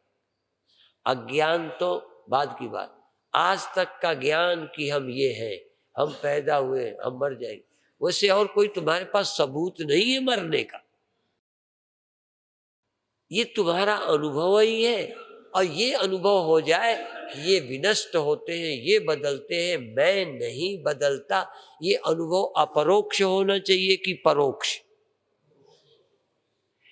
अज्ञान तो बाद की बात, आज तक का ज्ञान कि हम ये हैं, हम पैदा हुए, हम मर जाएंगे, वैसे और कोई तुम्हारे पास सबूत नहीं है मरने का। ये तुम्हारा अनुभव ही है। और ये अनुभव हो जाए कि ये विनष्ट होते हैं, ये बदलते हैं, मैं नहीं बदलता, ये अनुभव अपरोक्ष होना चाहिए कि परोक्ष?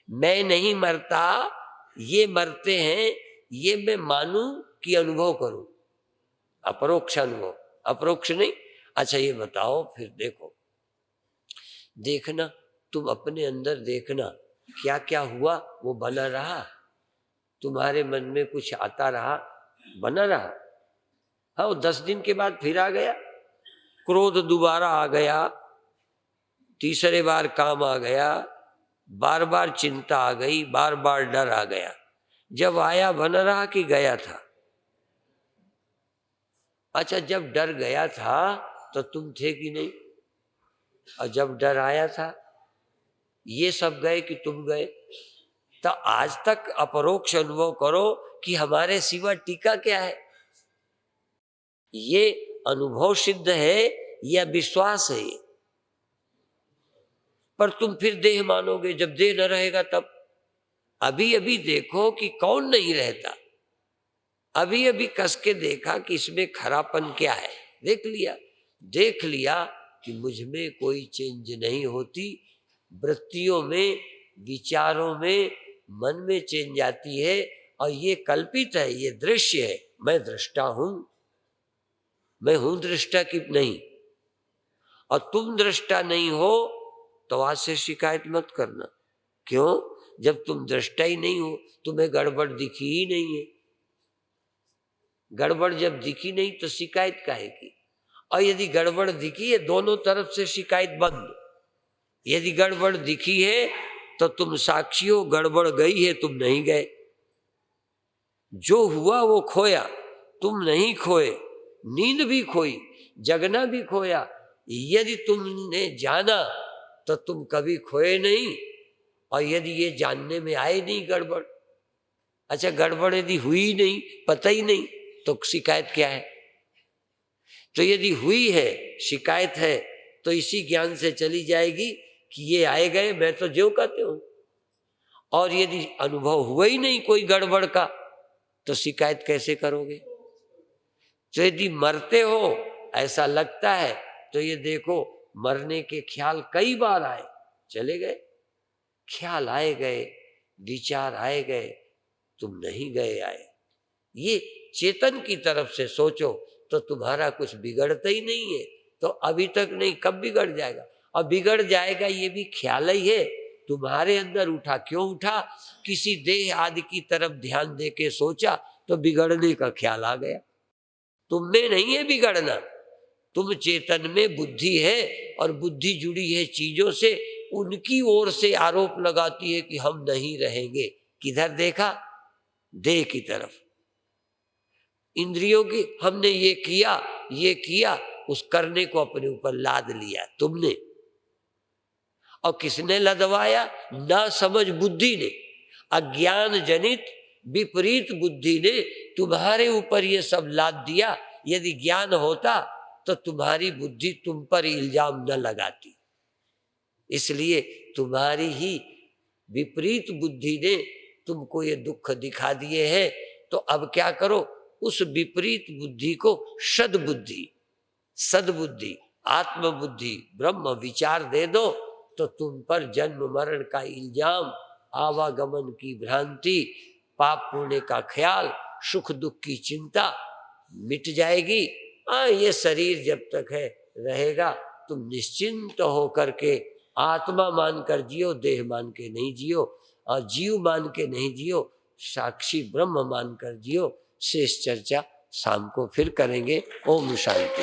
मैं नहीं मरता, ये मरते हैं, ये मैं मानूं कि अनुभव करूं? अपरोक्ष अनुभव, अपरोक्ष नहीं। अच्छा ये बताओ फिर, देखो, देखना, तुम अपने अंदर देखना, क्या क्या हुआ वो बना रहा, तुम्हारे मन में कुछ आता रहा, बना रहा। हाँ, वो 10 दिन के बाद फिर आ गया, क्रोध दोबारा आ गया, तीसरे बार काम आ गया, बार बार चिंता आ गई, बार बार डर आ गया। जब आया बना रहा कि गया था? अच्छा, जब डर गया था तो तुम थे कि नहीं? और जब डर आया था, ये सब गए कि तुम गए? तो आज तक अपरोक्ष अनुभव करो कि हमारे सिवा टीका क्या है। ये अनुभव सिद्ध है या विश्वास है? पर तुम फिर देह मानोगे जब देह न रहेगा तब। अभी अभी देखो कि कौन नहीं रहता। अभी अभी कस के देखा कि इसमें खरापन क्या है, देख लिया कि मुझ में कोई चेंज नहीं होती, वृत्तियों में, विचारों में, मन में चेंज आती है, और ये कल्पित है, ये दृश्य है, मैं दृष्टा हूं, मैं हूं दृष्टा कि नहीं। और तुम दृष्टा नहीं हो तो आज से शिकायत मत करना। क्यों? जब तुम दृष्टा ही नहीं हो, तुम्हें गड़बड़ दिखी ही नहीं है। गड़बड़ जब दिखी नहीं तो शिकायत काहे की? और यदि गड़बड़ दिखी है, दोनों तरफ से शिकायत बंद। यदि गड़बड़ दिखी है तो तुम साक्षी हो, गड़बड़ गई है, तुम नहीं गए। जो हुआ वो खोया, तुम नहीं खोए। नींद भी खोई, जगना भी खोया। यदि तुमने जाना तो तुम कभी खोए नहीं, और यदि ये जानने में आए नहीं गड़बड़, अच्छा गड़बड़ यदि हुई नहीं, पता ही नहीं, तो शिकायत क्या है? तो यदि हुई है, शिकायत है, तो इसी ज्ञान से चली जाएगी कि ये आए गए, मैं तो ज्यों कहते हूं। और यदि अनुभव हुआ ही नहीं कोई गड़बड़ का, तो शिकायत कैसे करोगे? तो यदि मरते हो ऐसा लगता है, तो ये देखो मरने के ख्याल कई बार आए, चले गए। ख्याल आए गए, विचार आए गए, तुम नहीं गए आए। ये चेतन की तरफ से सोचो तो तुम्हारा कुछ बिगड़ता ही नहीं है। तो अभी तक नहीं, कब बिगड़ जाएगा? और बिगड़ जाएगा ये भी ख्याल ही है। तुम्हारे अंदर उठा, क्यों उठा? किसी देह आदि की तरफ ध्यान दे के सोचा तो बिगड़ने का ख्याल आ गया। तुम में नहीं है बिगड़ना, तुम चेतन में बुद्धि है, और बुद्धि जुड़ी है चीजों से, उनकी ओर से आरोप लगाती है कि हम नहीं रहेंगे। किधर देखा? देह की तरफ। इंद्रियों की, हमने ये किया, उस करने को अपने ऊपर लाद लिया तुमने। और किसने लदवाया? ना समझ बुद्धि ने, अज्ञान जनित विपरीत बुद्धि ने तुम्हारे ऊपर ये सब लाद दिया। यदि ज्ञान होता तो तुम्हारी बुद्धि तुम पर इल्जाम न लगाती। इसलिए तुम्हारी ही विपरीत बुद्धि ने तुमको ये दुख दिखा दिए हैं। तो अब क्या करो? उस विपरीत बुद्धि को सद्बुद्धि, आत्मबुद्धि, ब्रह्म विचार दे दो, तो तुम पर जन्म मरण का इल्जाम, आवागमन की भ्रांति, पाप पुण्य का ख्याल, सुख दुख की चिंता मिट जाएगी। ये शरीर जब तक है रहेगा, तुम निश्चिंत हो करके आत्मा मानकर जियो, देह मान के नहीं जियो, और जीव मान के नहीं जियो, साक्षी ब्रह्म मानकर जियो। शेष चर्चा शाम को फिर करेंगे। ओम शांति।